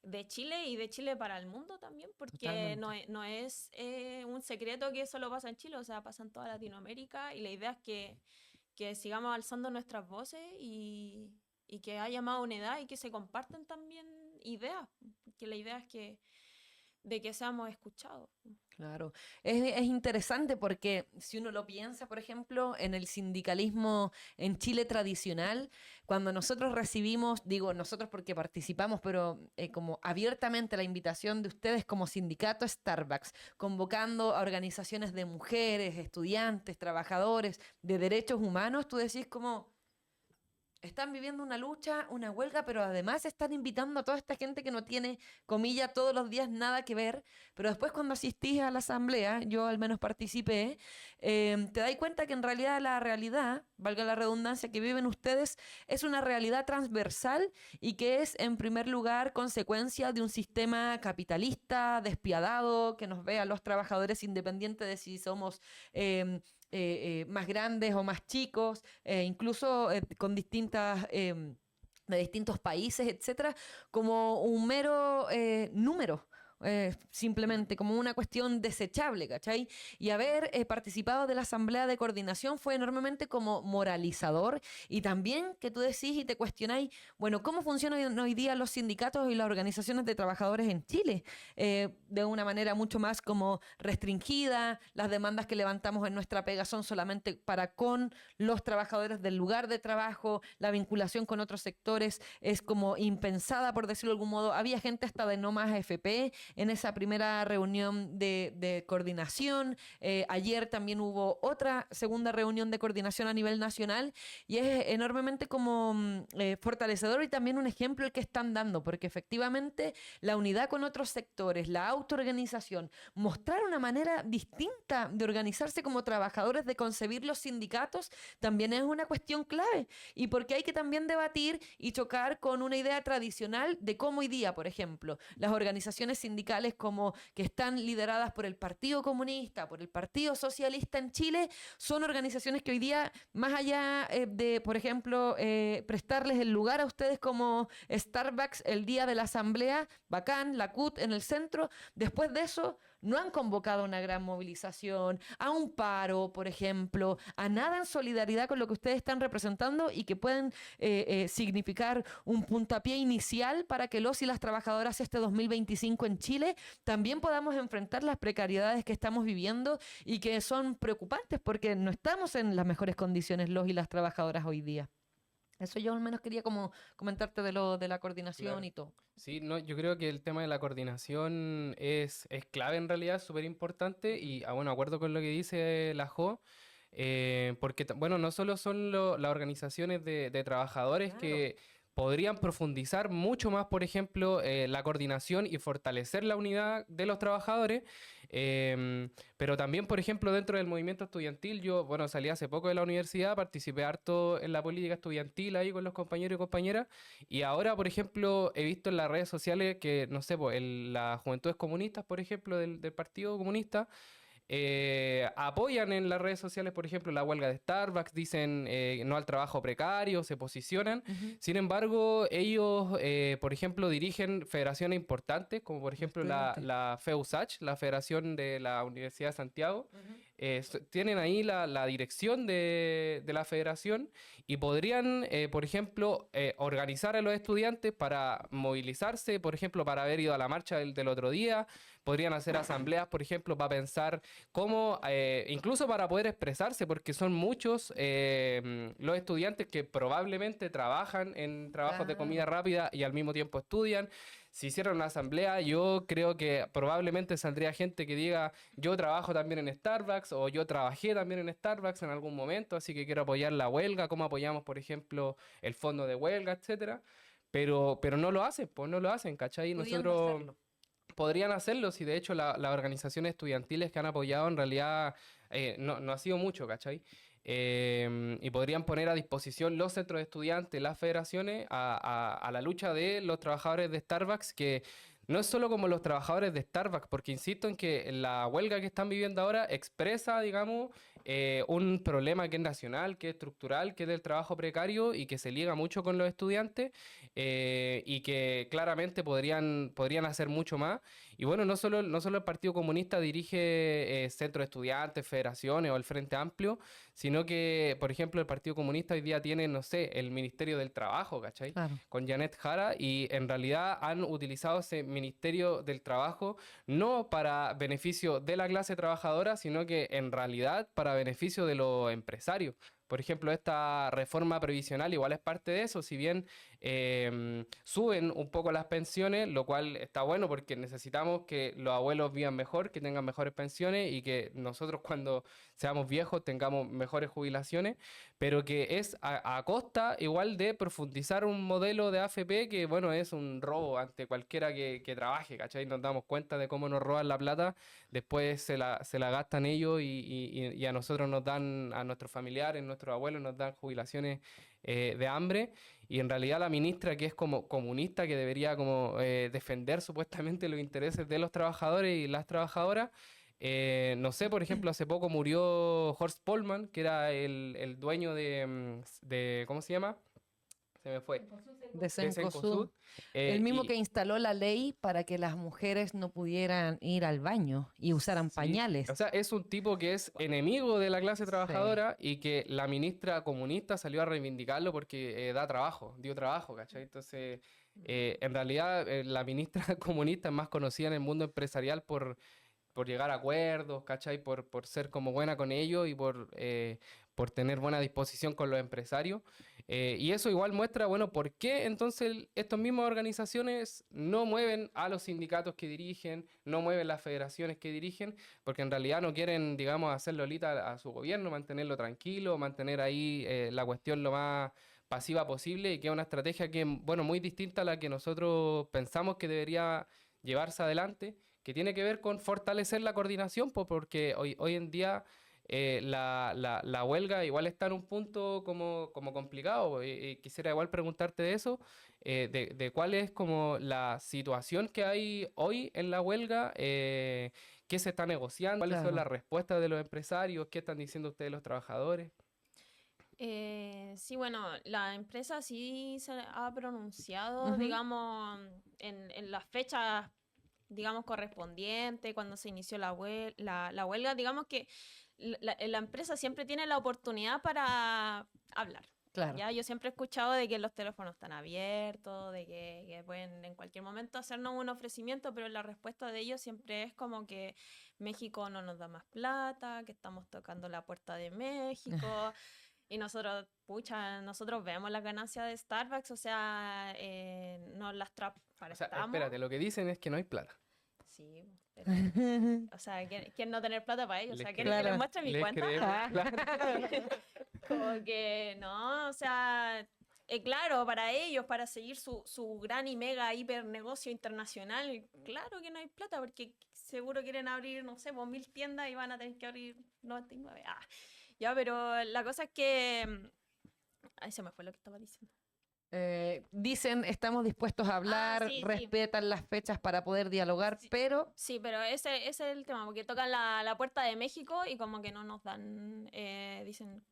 Speaker 1: de Chile y de Chile para el mundo también, porque
Speaker 2: Totalmente.
Speaker 1: no es un secreto que solo pasa en Chile, o sea, pasa en toda Latinoamérica, y la idea es que sigamos alzando nuestras voces y que haya más unidad y que se compartan también ideas, que la idea es de que seamos escuchados.
Speaker 2: Claro, es interesante porque si uno lo piensa, por ejemplo, en el sindicalismo en Chile tradicional, cuando nosotros recibimos, digo nosotros porque participamos, pero como abiertamente la invitación de ustedes como sindicato Starbucks, convocando a organizaciones de mujeres, estudiantes, trabajadores de derechos humanos, tú decís como están viviendo una lucha, una huelga, pero además están invitando a toda esta gente que no tiene, comilla, todos los días nada que ver. Pero después cuando asistís a la asamblea, yo al menos participé, te das cuenta que en realidad la realidad, valga la redundancia, que viven ustedes es una realidad transversal y que es en primer lugar consecuencia de un sistema capitalista, despiadado, que nos ve a los trabajadores independientes de si somos más grandes o más chicos, incluso con distintas de distintos países, etcétera, como un mero número. Simplemente como una cuestión desechable, ¿cachai? Y haber participado de la asamblea de coordinación fue enormemente como moralizador y también que tú decís y te cuestionáis, bueno, ¿cómo funcionan hoy día los sindicatos y las organizaciones de trabajadores en Chile? De una manera mucho más como restringida, las demandas que levantamos en nuestra pega son solamente para con los trabajadores del lugar de trabajo, la vinculación con otros sectores es como impensada, por decirlo de algún modo. Había gente hasta de no más AFP en esa primera reunión de coordinación. Ayer también hubo otra segunda reunión de coordinación a nivel nacional y es enormemente como fortalecedor y también un ejemplo el que están dando, porque efectivamente la unidad con otros sectores, la autoorganización, mostrar una manera distinta de organizarse como trabajadores, de concebir los sindicatos, también es una cuestión clave. Y porque hay que también debatir y chocar con una idea tradicional de cómo hoy día, por ejemplo, las organizaciones sindicales como que están lideradas por el Partido Comunista, por el Partido Socialista en Chile, son organizaciones que hoy día, más allá de, por ejemplo, prestarles el lugar a ustedes como Starbucks el día de la asamblea, bacán, la CUT en el centro, después de eso no han convocado una gran movilización, a un paro, por ejemplo, a nada en solidaridad con lo que ustedes están representando y que pueden significar un puntapié inicial para que los y las trabajadoras este 2025 en Chile también podamos enfrentar las precariedades que estamos viviendo y que son preocupantes porque no estamos en las mejores condiciones los y las trabajadoras hoy día. Eso yo al menos quería como comentarte de lo de la coordinación
Speaker 3: Claro.
Speaker 2: y todo.
Speaker 3: Sí, no, yo creo que el tema de la coordinación es clave en realidad, súper importante y, bueno, acuerdo con lo que dice la Jo, porque, bueno, no solo son las organizaciones de trabajadores
Speaker 2: Claro.
Speaker 3: podrían profundizar mucho más, por ejemplo, la coordinación y fortalecer la unidad de los trabajadores. Pero también, por ejemplo, dentro del movimiento estudiantil, yo, bueno, salí hace poco de la universidad, participé harto en la política estudiantil ahí con los compañeros y compañeras, y ahora, por ejemplo, he visto en las redes sociales que, no sé, pues, las Juventudes Comunistas, por ejemplo, del Partido Comunista, apoyan en las redes sociales, por ejemplo, la huelga de Starbucks, dicen no al trabajo precario, se posicionan. Sin embargo, ellos, por ejemplo, dirigen federaciones importantes, como por ejemplo la FEUSACH, la Federación de la Universidad de Santiago. Tienen ahí la dirección de la federación y podrían, por ejemplo, organizar a los estudiantes para movilizarse, por ejemplo, para haber ido a la marcha del otro día. Podrían hacer asambleas, por ejemplo, para pensar cómo, incluso para poder expresarse, porque son muchos los estudiantes que probablemente trabajan en trabajos de comida rápida y al mismo tiempo estudian. Si hicieran una asamblea, yo creo que probablemente saldría gente que diga, yo trabajo también en Starbucks o yo trabajé también en Starbucks en algún momento, así que quiero apoyar la huelga, cómo apoyamos, por ejemplo, el fondo de huelga, etcétera. Pero no lo hacen, pues no lo hacen, ¿cachai? Nosotros podrían hacerlo si de hecho las organizaciones estudiantiles que han apoyado en realidad no ha sido mucho, ¿cachai? Y podrían poner a disposición los centros de estudiantes, las federaciones, a la lucha de los trabajadores de Starbucks, que no es solo como los trabajadores de Starbucks, porque insisto en que la huelga que están viviendo ahora expresa, digamos, un problema que es nacional, que es estructural, que es del trabajo precario y que se liga mucho con los estudiantes y que claramente podrían hacer mucho más. Y bueno, no solo el Partido Comunista dirige centros de estudiantes, federaciones o el Frente Amplio, sino que, por ejemplo, el Partido Comunista hoy día tiene, no sé, el Ministerio del Trabajo, ¿cachai?
Speaker 2: Claro.
Speaker 3: Con Janet Jara, y en realidad han utilizado ese Ministerio del Trabajo no para beneficio de la clase trabajadora, sino que en realidad para beneficio de los empresarios. Por ejemplo, esta reforma previsional igual es parte de eso, si bien suben un poco las pensiones, lo cual está bueno porque necesitamos que los abuelos vivan mejor, que tengan mejores pensiones y que nosotros cuando seamos viejos tengamos mejores jubilaciones, pero que es a costa igual de profundizar un modelo de AFP que, bueno, es un robo ante cualquiera que trabaje, ¿cachai? Nos damos cuenta de cómo nos roban la plata, después se la gastan ellos y a nosotros nos dan, a nuestros familiares, nuestros abuelos nos dan jubilaciones de hambre, y en realidad la ministra, que es como comunista, que debería como defender supuestamente los intereses de los trabajadores y las trabajadoras, no sé, por ejemplo, hace poco murió Horst Polman, que era el dueño de ¿cómo se llama? Se me fue.
Speaker 2: De
Speaker 3: Cencosud.
Speaker 2: Cencosud. El mismo
Speaker 3: Y-
Speaker 2: que instaló la ley para que las mujeres no pudieran ir al baño y usaran
Speaker 3: Sí,
Speaker 2: pañales.
Speaker 3: o sea, es un tipo que es enemigo de la clase trabajadora y que la ministra comunista salió a reivindicarlo porque da trabajo, dio trabajo, ¿cachai? Entonces, en realidad, la ministra comunista es más conocida en el mundo empresarial por llegar a acuerdos, ¿cachai? Por ser como buena con ellos y por tener buena disposición con los empresarios. Y eso igual muestra, bueno, por qué entonces estas mismas organizaciones no mueven a los sindicatos que dirigen, no mueven las federaciones que dirigen, porque en realidad no quieren, digamos, hacer lolita a su gobierno, mantenerlo tranquilo, mantener ahí la cuestión lo más pasiva posible, y que es una estrategia que, bueno, muy distinta a la que nosotros pensamos que debería llevarse adelante, que tiene que ver con fortalecer la coordinación, porque hoy en día la huelga igual está en un punto como complicado. Quisiera igual preguntarte de eso, de cuál es como la situación que hay hoy en la huelga, qué se está negociando, cuáles son
Speaker 2: Claro.
Speaker 3: las respuestas de los empresarios, qué están diciendo ustedes los trabajadores.
Speaker 1: Sí, bueno, la empresa sí se ha pronunciado,
Speaker 2: Ujú.
Speaker 1: digamos, en las fechas, digamos, correspondientes, cuando se inició la huelga, digamos que la empresa siempre tiene la oportunidad para hablar.
Speaker 2: Claro.
Speaker 1: Ya, yo siempre he escuchado de que los teléfonos están abiertos, de que pueden en cualquier momento hacernos un ofrecimiento, pero la respuesta de ellos siempre es como que México no nos da más plata, que estamos tocando la puerta de México. Y nosotros, pucha, nosotros vemos las ganancias de Starbucks, o sea, nos las
Speaker 3: O sea,
Speaker 1: prestamos.
Speaker 3: espérate, lo que dicen es que no hay plata.
Speaker 1: Sí, pero, o sea, ¿quién no tener plata para ellos? O
Speaker 3: Les
Speaker 1: sea,
Speaker 3: cre-
Speaker 1: ¿quieren que les
Speaker 2: Claro.
Speaker 1: muestre mi
Speaker 3: Les
Speaker 1: cuenta?
Speaker 3: creemos,
Speaker 2: Ah.
Speaker 3: claro.
Speaker 1: Como que no, o sea, Claro, para ellos, para seguir su gran y mega hiper negocio internacional, claro que no hay plata, porque seguro quieren abrir, no sé, pues 1000 tiendas y van a tener que abrir 99. Ya, pero la cosa es que... Ay, se me fue lo que estaba diciendo.
Speaker 2: Dicen, estamos dispuestos a hablar,
Speaker 1: Sí, sí.
Speaker 2: respetan las fechas para poder dialogar,
Speaker 1: Sí,
Speaker 2: pero
Speaker 1: sí, pero ese es el tema, porque tocan la puerta de México y como que no nos dan, dicen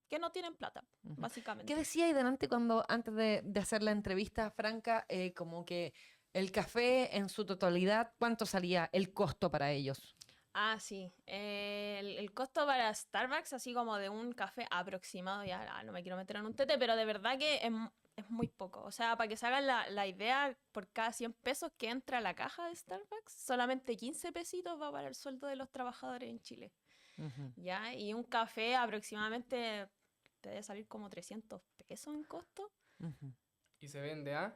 Speaker 1: que no tienen plata,
Speaker 2: Ujú. ¿Qué
Speaker 1: básicamente.
Speaker 2: decía ahí delante cuando, antes de hacer la entrevista, Franca, como que el café en su totalidad, ¿cuánto salía el costo para ellos?
Speaker 1: Sí. El costo para Starbucks, así como de un café aproximado, ya no me quiero meter en un tete, pero de verdad que es muy poco. O sea, para que se hagan la idea, por cada 100 pesos que entra a la caja de Starbucks, solamente 15 pesitos va para el sueldo de los trabajadores en Chile.
Speaker 2: Ujú.
Speaker 1: ¿Ya? Y un café aproximadamente te debe salir como 300 pesos en costo.
Speaker 2: Ujú.
Speaker 3: Y se vende a...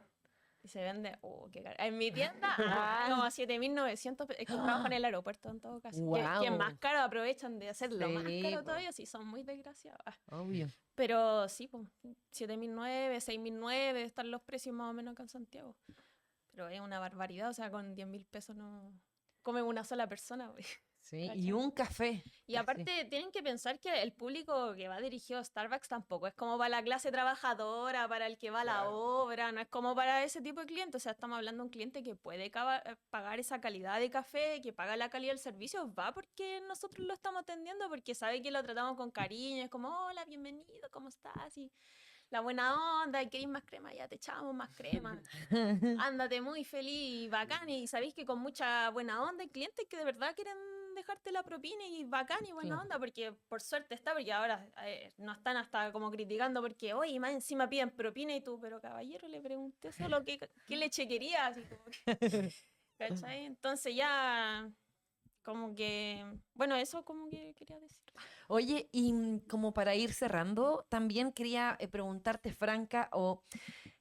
Speaker 1: Y se vende, qué caro. En mi tienda, como a 7.900 pesos. Es que trabajo en el aeropuerto en todo caso. Que es más
Speaker 2: Wow,
Speaker 1: caro, aprovechan de hacerlo más
Speaker 2: sí,
Speaker 1: caro
Speaker 2: po,
Speaker 1: todavía, si son muy desgraciados.
Speaker 2: obvio.
Speaker 1: Pero sí, pues, 7.900, 6.900 están los precios más o menos acá en Santiago. Pero es una barbaridad, o sea, con 10.000 pesos no come una sola persona, güey.
Speaker 2: Sí, y
Speaker 1: ¿Cachai?
Speaker 2: un café.
Speaker 1: Y
Speaker 2: Así.
Speaker 1: aparte tienen que pensar que el público que va dirigido a Starbucks tampoco es como para la clase trabajadora, para el que va a la
Speaker 3: Claro.
Speaker 1: obra, no es como para ese tipo de cliente. O sea, estamos hablando de un cliente que puede pagar esa calidad de café, que paga la calidad del servicio, va porque nosotros lo estamos atendiendo, porque sabe que lo tratamos con cariño, es como, hola, bienvenido, ¿cómo estás? Y la buena onda, ¿queréis más crema? Ya te echamos más crema. Ándate muy feliz y bacán, y sabéis que con mucha buena onda hay clientes que de verdad quieren dejarte la propina y bacán y buena
Speaker 2: Claro.
Speaker 1: onda, porque por suerte está, porque ahora no están hasta como criticando porque, oye, más encima piden propina y tú, pero caballero, le pregunté solo qué leche quería, así como que, ¿cachai? Entonces ya, como que, bueno, eso como que quería decir.
Speaker 2: Oye, y como para ir cerrando, también quería preguntarte, Franca, o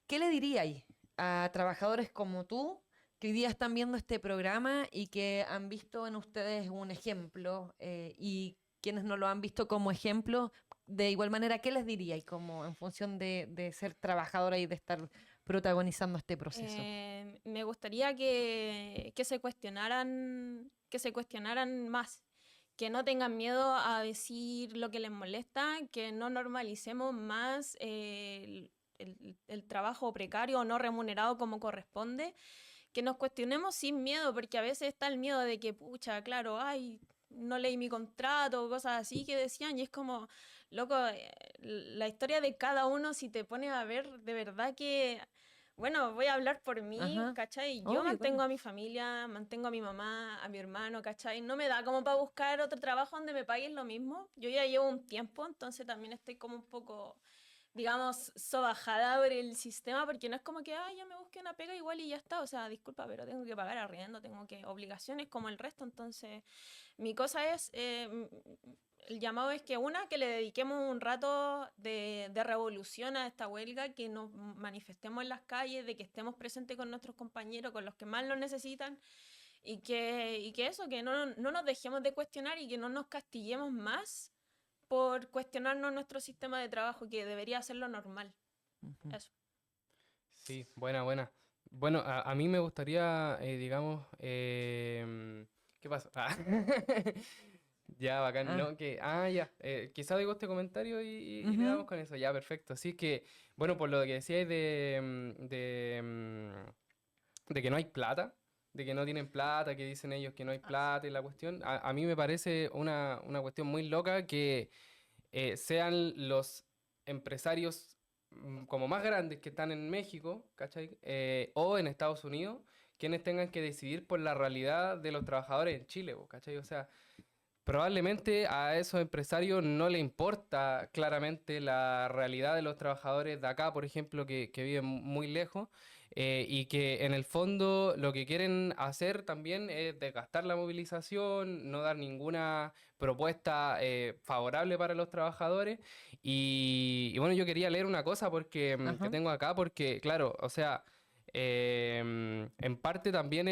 Speaker 2: ¿qué le diríais a trabajadores como tú que hoy día están viendo este programa y que han visto en ustedes un ejemplo y quienes no lo han visto como ejemplo, de igual manera, ¿qué les diríais como en función de ser trabajadora y de estar protagonizando este proceso?
Speaker 1: Me gustaría que se cuestionaran más, que no tengan miedo a decir lo que les molesta, que no normalicemos más el trabajo precario o no remunerado como corresponde, que nos cuestionemos sin miedo, porque a veces está el miedo de que, pucha, claro, ay, no leí mi contrato, cosas así que decían, y es como, loco, la historia de cada uno, si te pones a ver, de verdad que, bueno, voy a hablar por mí,
Speaker 2: Ajá,
Speaker 1: ¿cachai? Yo
Speaker 2: obvio,
Speaker 1: mantengo
Speaker 2: claro.
Speaker 1: a mi familia, mantengo a mi mamá, a mi hermano, ¿cachai? No me da como para buscar otro trabajo donde me paguen lo mismo. Yo ya llevo un tiempo, entonces también estoy como un poco, digamos, sobajada por el sistema, porque no es como que, ya me busqué una pega igual y ya está, o sea, disculpa, pero tengo que pagar arriendo, tengo que obligaciones como el resto, entonces mi cosa es, el llamado es que que le dediquemos un rato de revolución a esta huelga, que nos manifestemos en las calles, de que estemos presentes con nuestros compañeros, con los que más lo necesitan, y que eso, que no nos dejemos de cuestionar y que no nos castiguemos más por cuestionarnos nuestro sistema de trabajo, que debería ser lo normal.
Speaker 2: Ujú.
Speaker 3: Sí, buena, buena. Bueno, a mí me gustaría, digamos, ¿qué pasa? Ya, bacán,
Speaker 2: Ah,
Speaker 3: ¿no? Ya, quizá digo este comentario y le damos
Speaker 2: ujú.
Speaker 3: con eso, ya, perfecto. Así que, bueno, por lo que decíais de que no hay plata, de que no tienen plata, que dicen ellos que no hay plata y la cuestión, a mí me parece una cuestión muy loca que sean los empresarios como más grandes que están en México, ¿cachai? O en Estados Unidos, quienes tengan que decidir por la realidad de los trabajadores en Chile, po, ¿cachai? O sea, probablemente a esos empresarios no le importa claramente la realidad de los trabajadores de acá, por ejemplo, que viven muy lejos, y que en el fondo lo que quieren hacer también es desgastar la movilización, no dar ninguna propuesta favorable para los trabajadores. Y bueno, yo quería leer una cosa porque que
Speaker 2: Ajá.
Speaker 3: tengo acá, porque claro, o sea... en parte también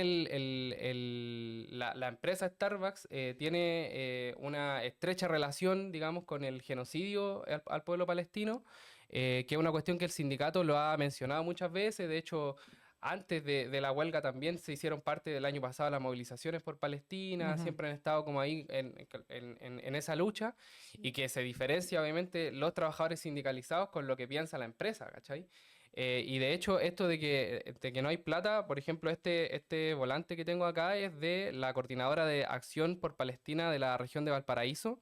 Speaker 3: la empresa Starbucks tiene una estrecha relación, digamos, con el genocidio al pueblo palestino. que es una cuestión que el sindicato lo ha mencionado muchas veces. De hecho, antes de la huelga también se hicieron parte del año pasado las movilizaciones por Palestina, siempre han estado como ahí en esa lucha, y que se diferencia obviamente los trabajadores sindicalizados con lo que piensa la empresa, ¿cachai? Y de hecho, esto de que no hay plata, por ejemplo, este volante que tengo acá es de la Coordinadora de Acción por Palestina de la región de Valparaíso,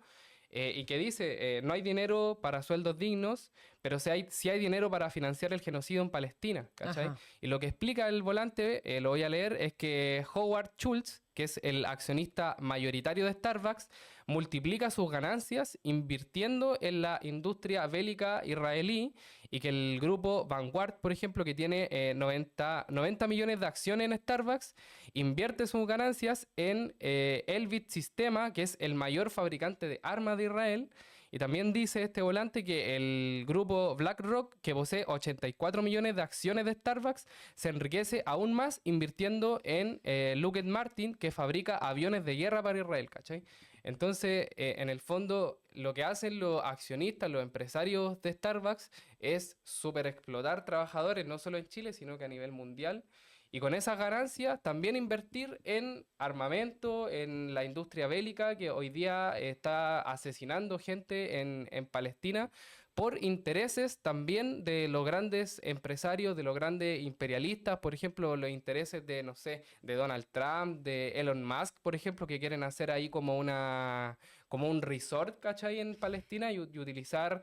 Speaker 3: y que dice, no hay dinero para sueldos dignos, pero sí hay dinero para financiar el genocidio en Palestina, ¿cachai?
Speaker 2: Ajá.
Speaker 3: Y lo que explica el volante, lo voy a leer, es que Howard Schultz, que es el accionista mayoritario de Starbucks, multiplica sus ganancias invirtiendo en la industria bélica israelí, y que el grupo Vanguard, por ejemplo, que tiene 90 millones de acciones en Starbucks, invierte sus ganancias en Elbit Sistema, que es el mayor fabricante de armas de Israel. Y también dice este volante que el grupo BlackRock, que posee 84 millones de acciones de Starbucks, se enriquece aún más invirtiendo en Lockheed Martin, que fabrica aviones de guerra para Israel, ¿cachai? Entonces, en el fondo, lo que hacen los accionistas, los empresarios de Starbucks, es súper explotar trabajadores, no solo en Chile, sino que a nivel mundial. Y con esas ganancias también invertir en armamento, en la industria bélica que hoy día está asesinando gente en Palestina por intereses también de los grandes empresarios, de los grandes imperialistas, por ejemplo, los intereses de, no sé, de Donald Trump, de Elon Musk, por ejemplo, que quieren hacer ahí como un resort, ¿cachai? En Palestina y utilizar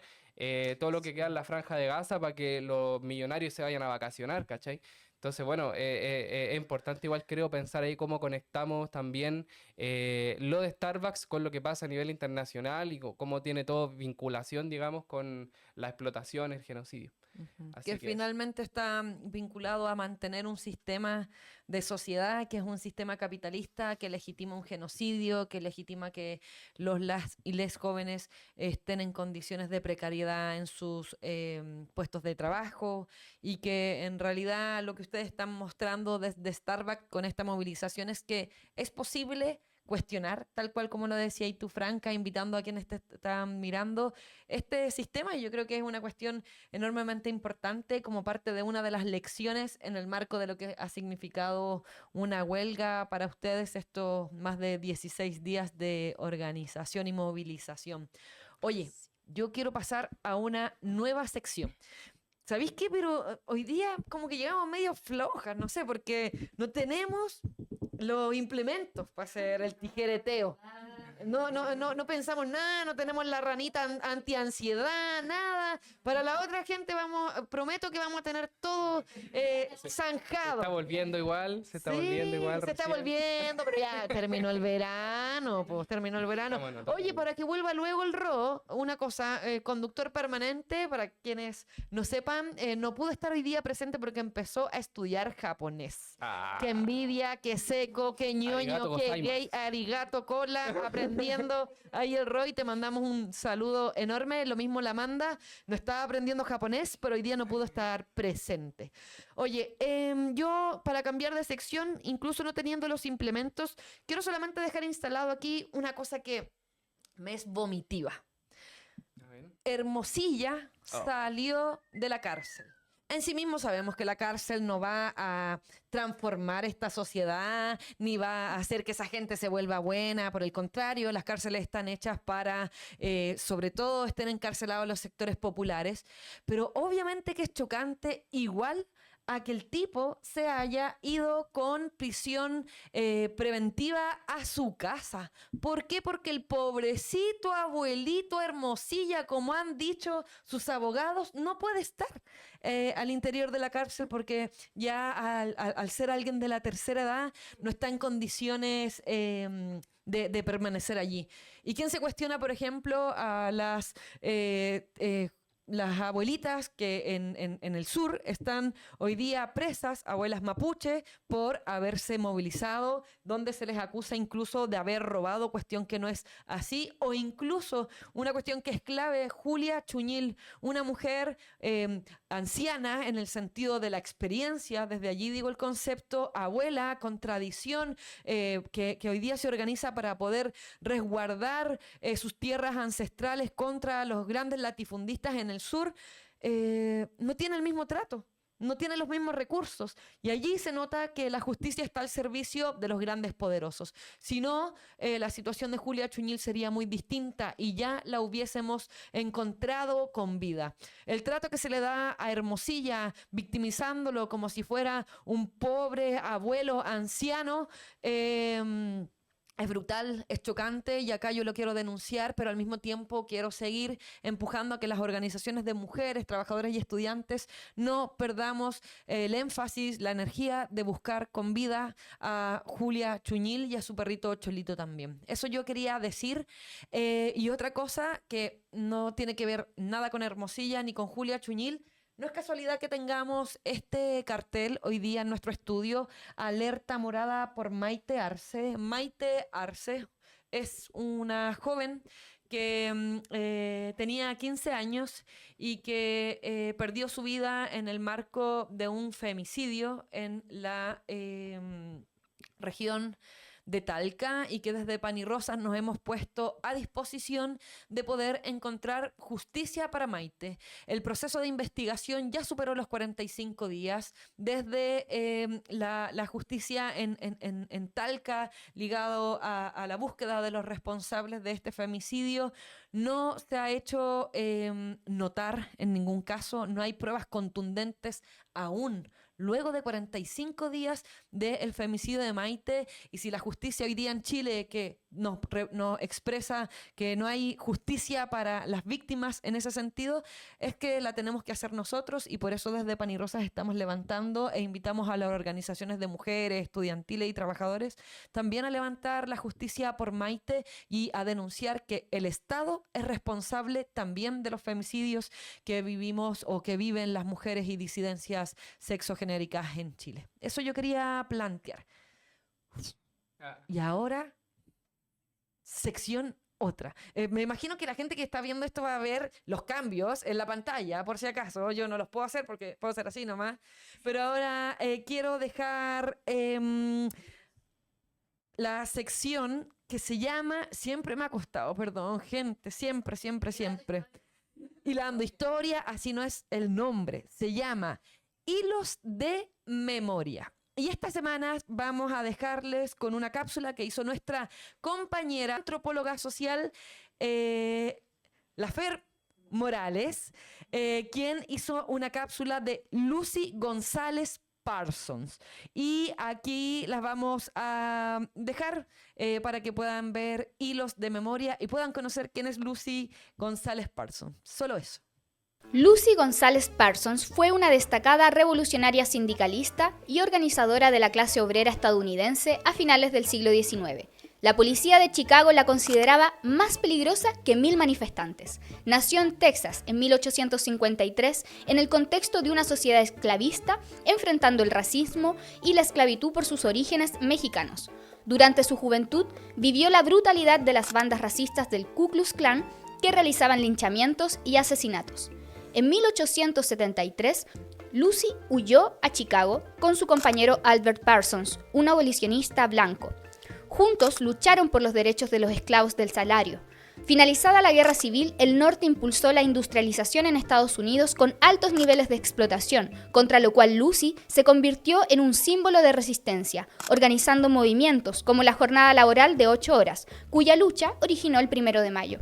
Speaker 3: todo lo que queda en la Franja de Gaza para que los millonarios se vayan a vacacionar, ¿cachai? Entonces, bueno, es importante igual creo pensar ahí cómo conectamos también lo de Starbucks con lo que pasa a nivel internacional y cómo tiene todo vinculación, digamos, con la explotación, el genocidio. Así
Speaker 2: Que finalmente está vinculado a mantener un sistema de sociedad que es un sistema capitalista que legitima un genocidio, que legitima que las y les jóvenes estén en condiciones de precariedad en sus puestos de trabajo, y que en realidad lo que ustedes están mostrando desde Starbucks con esta movilización es que es posible cuestionar, tal cual como lo decía y tú, Franca, invitando a quienes te están mirando este sistema. Y yo creo que es una cuestión enormemente importante como parte de una de las lecciones en el marco de lo que ha significado una huelga para ustedes estos más de 16 días de organización y movilización. Oye, yo quiero pasar a una nueva sección. ¿Sabéis qué? Pero hoy día como que llegamos medio flojas, no sé, porque no tenemos los implementos para hacer el tijereteo. No pensamos nada, no tenemos la ranita antiansiedad, nada. Para la otra gente prometo que vamos a tener todo zanjado.
Speaker 3: Se está volviendo igual,
Speaker 2: se está volviendo, pero ya terminó el verano, pues terminó el verano. Oye, para que vuelva luego el RO, una cosa, conductor permanente, para quienes no sepan, no pudo estar hoy día presente porque empezó a estudiar japonés. Qué envidia, qué seco, qué ñoño, qué gay, arigato, cola, aprendiendo ahí el Roy, te mandamos un saludo enorme. Lo mismo la Amanda, no estaba aprendiendo japonés, pero hoy día no pudo estar presente. Oye, yo para cambiar de sección, incluso no teniendo los implementos, quiero solamente dejar instalado aquí una cosa que me es vomitiva. Hermosilla salió de la cárcel. En sí mismo sabemos que la cárcel no va a transformar esta sociedad, ni va a hacer que esa gente se vuelva buena. Por el contrario, las cárceles están hechas para, sobre todo, estén encarcelados los sectores populares. Pero obviamente que es chocante igual a que el tipo se haya ido con prisión preventiva a su casa. ¿Por qué? Porque el pobrecito abuelito Hermosilla, como han dicho sus abogados, no puede estar al interior de la cárcel porque ya al ser alguien de la tercera edad no está en condiciones de permanecer allí. ¿Y quién se cuestiona, por ejemplo, a las abuelitas que en el sur están hoy día presas, abuelas mapuche, por haberse movilizado, donde se les acusa incluso de haber robado, cuestión que no es así, o incluso una cuestión que es clave, Julia Chuñil, una mujer anciana en el sentido de la experiencia, desde allí digo el concepto, abuela con tradición, que hoy día se organiza para poder resguardar sus tierras ancestrales contra los grandes latifundistas en el sur. no tiene el mismo trato, no tiene los mismos recursos. Y allí se nota que la justicia está al servicio de los grandes poderosos. Si no, la situación de Julia Chuñil sería muy distinta y ya la hubiésemos encontrado con vida. El trato que se le da a Hermosilla, victimizándolo como si fuera un pobre abuelo anciano, es brutal, es chocante, y acá yo lo quiero denunciar, pero al mismo tiempo quiero seguir empujando a que las organizaciones de mujeres, trabajadoras y estudiantes no perdamos el énfasis, la energía de buscar con vida a Julia Chuñil y a su perrito Cholito también. Eso yo quería decir. Y otra cosa que no tiene que ver nada con Hermosilla ni con Julia Chuñil. No es casualidad que tengamos este cartel hoy día en nuestro estudio, Alerta Morada por Maite Arce. Maite Arce es una joven que tenía 15 años y que perdió su vida en el marco de un femicidio en la región de Talca, y que desde Pan y Rosas nos hemos puesto a disposición de poder encontrar justicia para Maite. El proceso de investigación ya superó los 45 días desde la justicia en Talca, ligado a la búsqueda de los responsables de este femicidio. No se ha hecho notar en ningún caso, no hay pruebas contundentes aún, luego de 45 días del femicidio de Maite. Y si la justicia hoy día en Chile, que nos expresa que no hay justicia para las víctimas en ese sentido, es que la tenemos que hacer nosotros, y por eso desde Pan y Rosas estamos levantando e invitamos a las organizaciones de mujeres, estudiantiles y trabajadores también a levantar la justicia por Maite y a denunciar que el Estado es responsable también de los femicidios que vivimos o que viven las mujeres y disidencias sexogenéricas en Chile. Eso yo quería plantear. Y ahora, sección otra. Me imagino que la gente que está viendo esto va a ver los cambios en la pantalla, por si acaso. Yo no los puedo hacer porque puedo hacer así nomás. Pero ahora quiero dejar la sección que se llama, siempre me ha costado, perdón, gente, siempre. Hilando Historia, así no es el nombre. Se llama Hilos de Memoria. Y esta semana vamos a dejarles con una cápsula que hizo nuestra compañera antropóloga social, la Fer Morales, quien hizo una cápsula de Lucy González Parsons. Y aquí las vamos a dejar para que puedan ver Hilos de Memoria y puedan conocer quién es Lucy González Parsons. Solo eso.
Speaker 4: Lucy González Parsons fue una destacada revolucionaria sindicalista y organizadora de la clase obrera estadounidense a finales del siglo XIX. La policía de Chicago la consideraba más peligrosa que 1000 manifestantes. Nació en Texas en 1853 en el contexto de una sociedad esclavista, enfrentando el racismo y la esclavitud por sus orígenes mexicanos. Durante su juventud vivió la brutalidad de las bandas racistas del Ku Klux Klan, que realizaban linchamientos y asesinatos. En 1873, Lucy huyó a Chicago con su compañero Albert Parsons, un abolicionista blanco. Juntos lucharon por los derechos de los esclavos del salario. Finalizada la Guerra Civil, el norte impulsó la industrialización en Estados Unidos con altos niveles de explotación, contra lo cual Lucy se convirtió en un símbolo de resistencia, organizando movimientos como la jornada laboral de 8 horas, cuya lucha originó el 1 de mayo.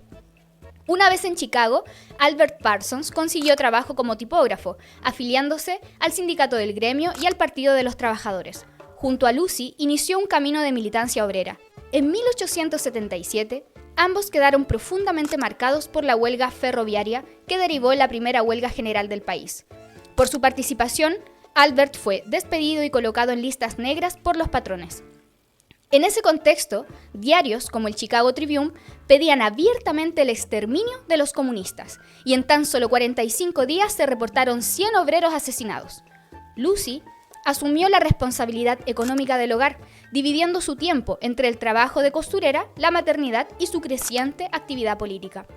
Speaker 4: Una vez en Chicago, Albert Parsons consiguió trabajo como tipógrafo, afiliándose al sindicato del gremio y al Partido de los Trabajadores. Junto a Lucy, inició un camino de militancia obrera. En 1877, ambos quedaron profundamente marcados por la huelga ferroviaria que derivó en la primera huelga general del país. Por su participación, Albert fue despedido y colocado en listas negras por los patrones. En ese contexto, diarios como el Chicago Tribune pedían abiertamente el exterminio de los comunistas, y en tan solo 45 días se reportaron 100 obreros asesinados. Lucy asumió la responsabilidad económica del hogar, dividiendo su tiempo entre el trabajo de costurera, la maternidad y su creciente actividad política.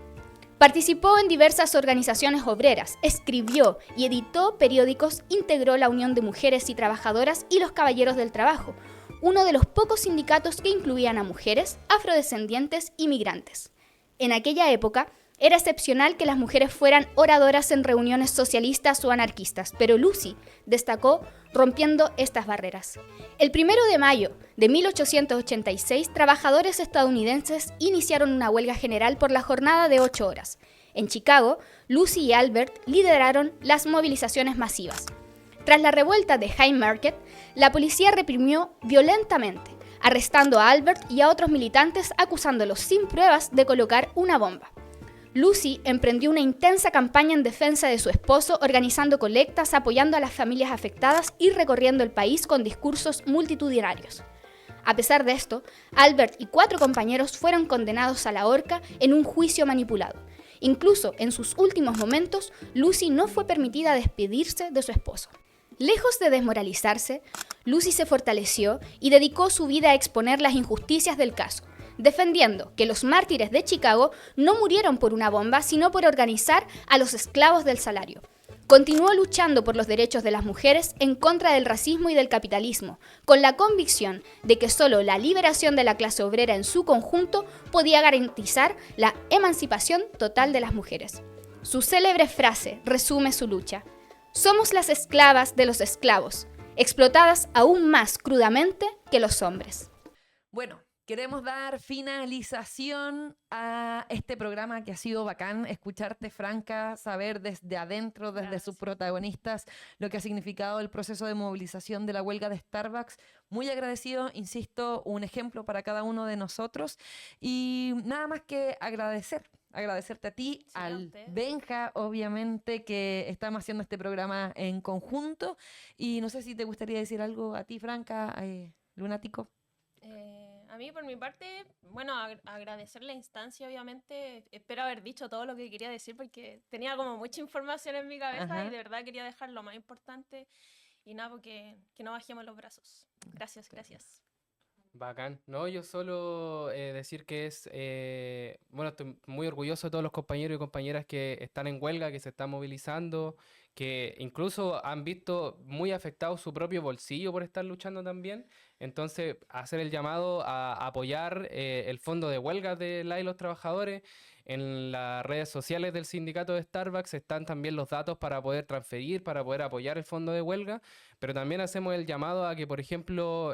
Speaker 4: Participó en diversas organizaciones obreras, escribió y editó periódicos, integró la Unión de Mujeres y Trabajadoras y los Caballeros del Trabajo, uno de los pocos sindicatos que incluían a mujeres, afrodescendientes y migrantes. En aquella época, Era excepcional que las mujeres fueran oradoras en reuniones socialistas o anarquistas, pero Lucy destacó rompiendo estas barreras. El 1 de mayo de 1886, trabajadores estadounidenses iniciaron una huelga general por la jornada de 8 horas. En Chicago, Lucy y Albert lideraron las movilizaciones masivas. Tras la revuelta de Haymarket, la policía reprimió violentamente, arrestando a Albert y a otros militantes acusándolos sin pruebas de colocar una bomba. Lucy emprendió una intensa campaña en defensa de su esposo, organizando colectas, apoyando a las familias afectadas y recorriendo el país con discursos multitudinarios. A pesar de esto, Albert y 4 compañeros fueron condenados a la horca en un juicio manipulado. Incluso en sus últimos momentos, Lucy no fue permitida despedirse de su esposo. Lejos de desmoralizarse, Lucy se fortaleció y dedicó su vida a exponer las injusticias del caso, defendiendo que los mártires de Chicago no murieron por una bomba, sino por organizar a los esclavos del salario. Continuó luchando por los derechos de las mujeres en contra del racismo y del capitalismo, con la convicción de que solo la liberación de la clase obrera en su conjunto podía garantizar la emancipación total de las mujeres. Su célebre frase resume su lucha: somos las esclavas de los esclavos, explotadas aún más crudamente que los hombres.
Speaker 2: Bueno, queremos dar finalización a este programa que ha sido bacán, escucharte, Franca, saber desde adentro, desde sus protagonistas, lo que ha significado el proceso de movilización de la huelga de Starbucks. Muy agradecido, insisto, un ejemplo para cada uno de nosotros. Y nada más que agradecerte a ti,
Speaker 1: Sí, a
Speaker 2: al
Speaker 1: usted.
Speaker 2: Benja, obviamente, que estamos haciendo este programa en conjunto. Y no sé si te gustaría decir algo a ti, Franca, Lunático.
Speaker 1: A mí, por mi parte, bueno, agradecer la instancia, obviamente. Espero haber dicho todo lo que quería decir porque tenía como mucha información en mi cabeza.
Speaker 2: Ajá.
Speaker 1: Y de verdad quería dejar lo más importante. Y nada, porque que no bajemos los brazos. Gracias, gracias.
Speaker 3: Bacán. No, yo solo decir que bueno, estoy muy orgulloso de todos los compañeros y compañeras que están en huelga, que se están movilizando, que incluso han visto muy afectado su propio bolsillo por estar luchando también. Entonces, hacer el llamado a apoyar el fondo de huelga de la y los trabajadores. En las redes sociales del sindicato de Starbucks están también los datos para poder transferir, para poder apoyar el fondo de huelga, pero también hacemos el llamado a que, por ejemplo,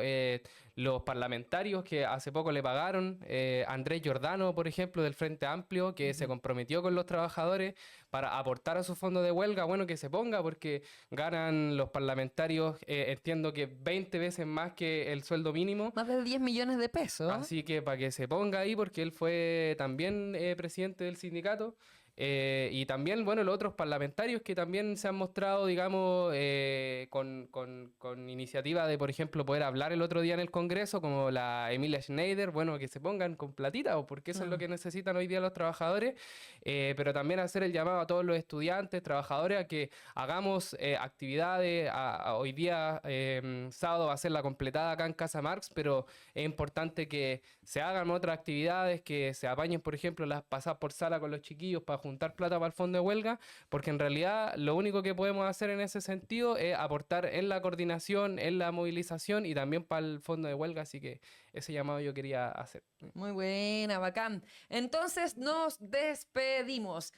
Speaker 3: los parlamentarios que hace poco le pagaron, Andrés Giordano, por ejemplo, del Frente Amplio, que se comprometió con los trabajadores para aportar a su fondo de huelga, bueno, que se ponga, porque ganan los parlamentarios, entiendo que 20 veces más que el sueldo mínimo.
Speaker 2: Más de 10 millones de pesos.
Speaker 3: Así que para que se ponga ahí, porque él fue también presidente del sindicato. Y también, bueno, los otros parlamentarios que también se han mostrado, digamos, con iniciativa de, por ejemplo, poder hablar el otro día en el Congreso, como la Emilia Schneider, bueno, que se pongan con platita, porque eso es lo que necesitan hoy día los trabajadores. Pero también hacer el llamado a todos los estudiantes, trabajadores, a que hagamos actividades. Hoy día, sábado, va a ser la completada acá en Casa Marx, pero es importante que se hagan otras actividades, que se apañen, por ejemplo, las pasadas por sala con los chiquillos para juntar plata para el fondo de huelga, porque en realidad lo único que podemos hacer en ese sentido es aportar en la coordinación, en la movilización y también para el fondo de huelga, así que ese llamado yo quería hacer.
Speaker 2: Muy buena, bacán. Entonces nos despedimos.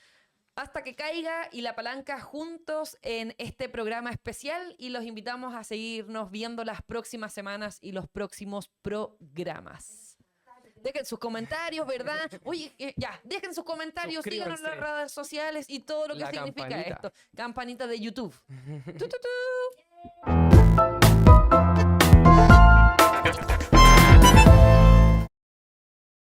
Speaker 2: Hasta que caiga y la palanca juntos en este programa especial y los invitamos a seguirnos viendo las próximas semanas y los próximos programas. Dejen sus comentarios, ¿verdad? Oye, ya, dejen sus comentarios, síganos en las redes sociales y todo lo que
Speaker 3: La
Speaker 2: significa
Speaker 3: campanita.
Speaker 2: esto. Campanita de YouTube. ¡Tu, tu, tu!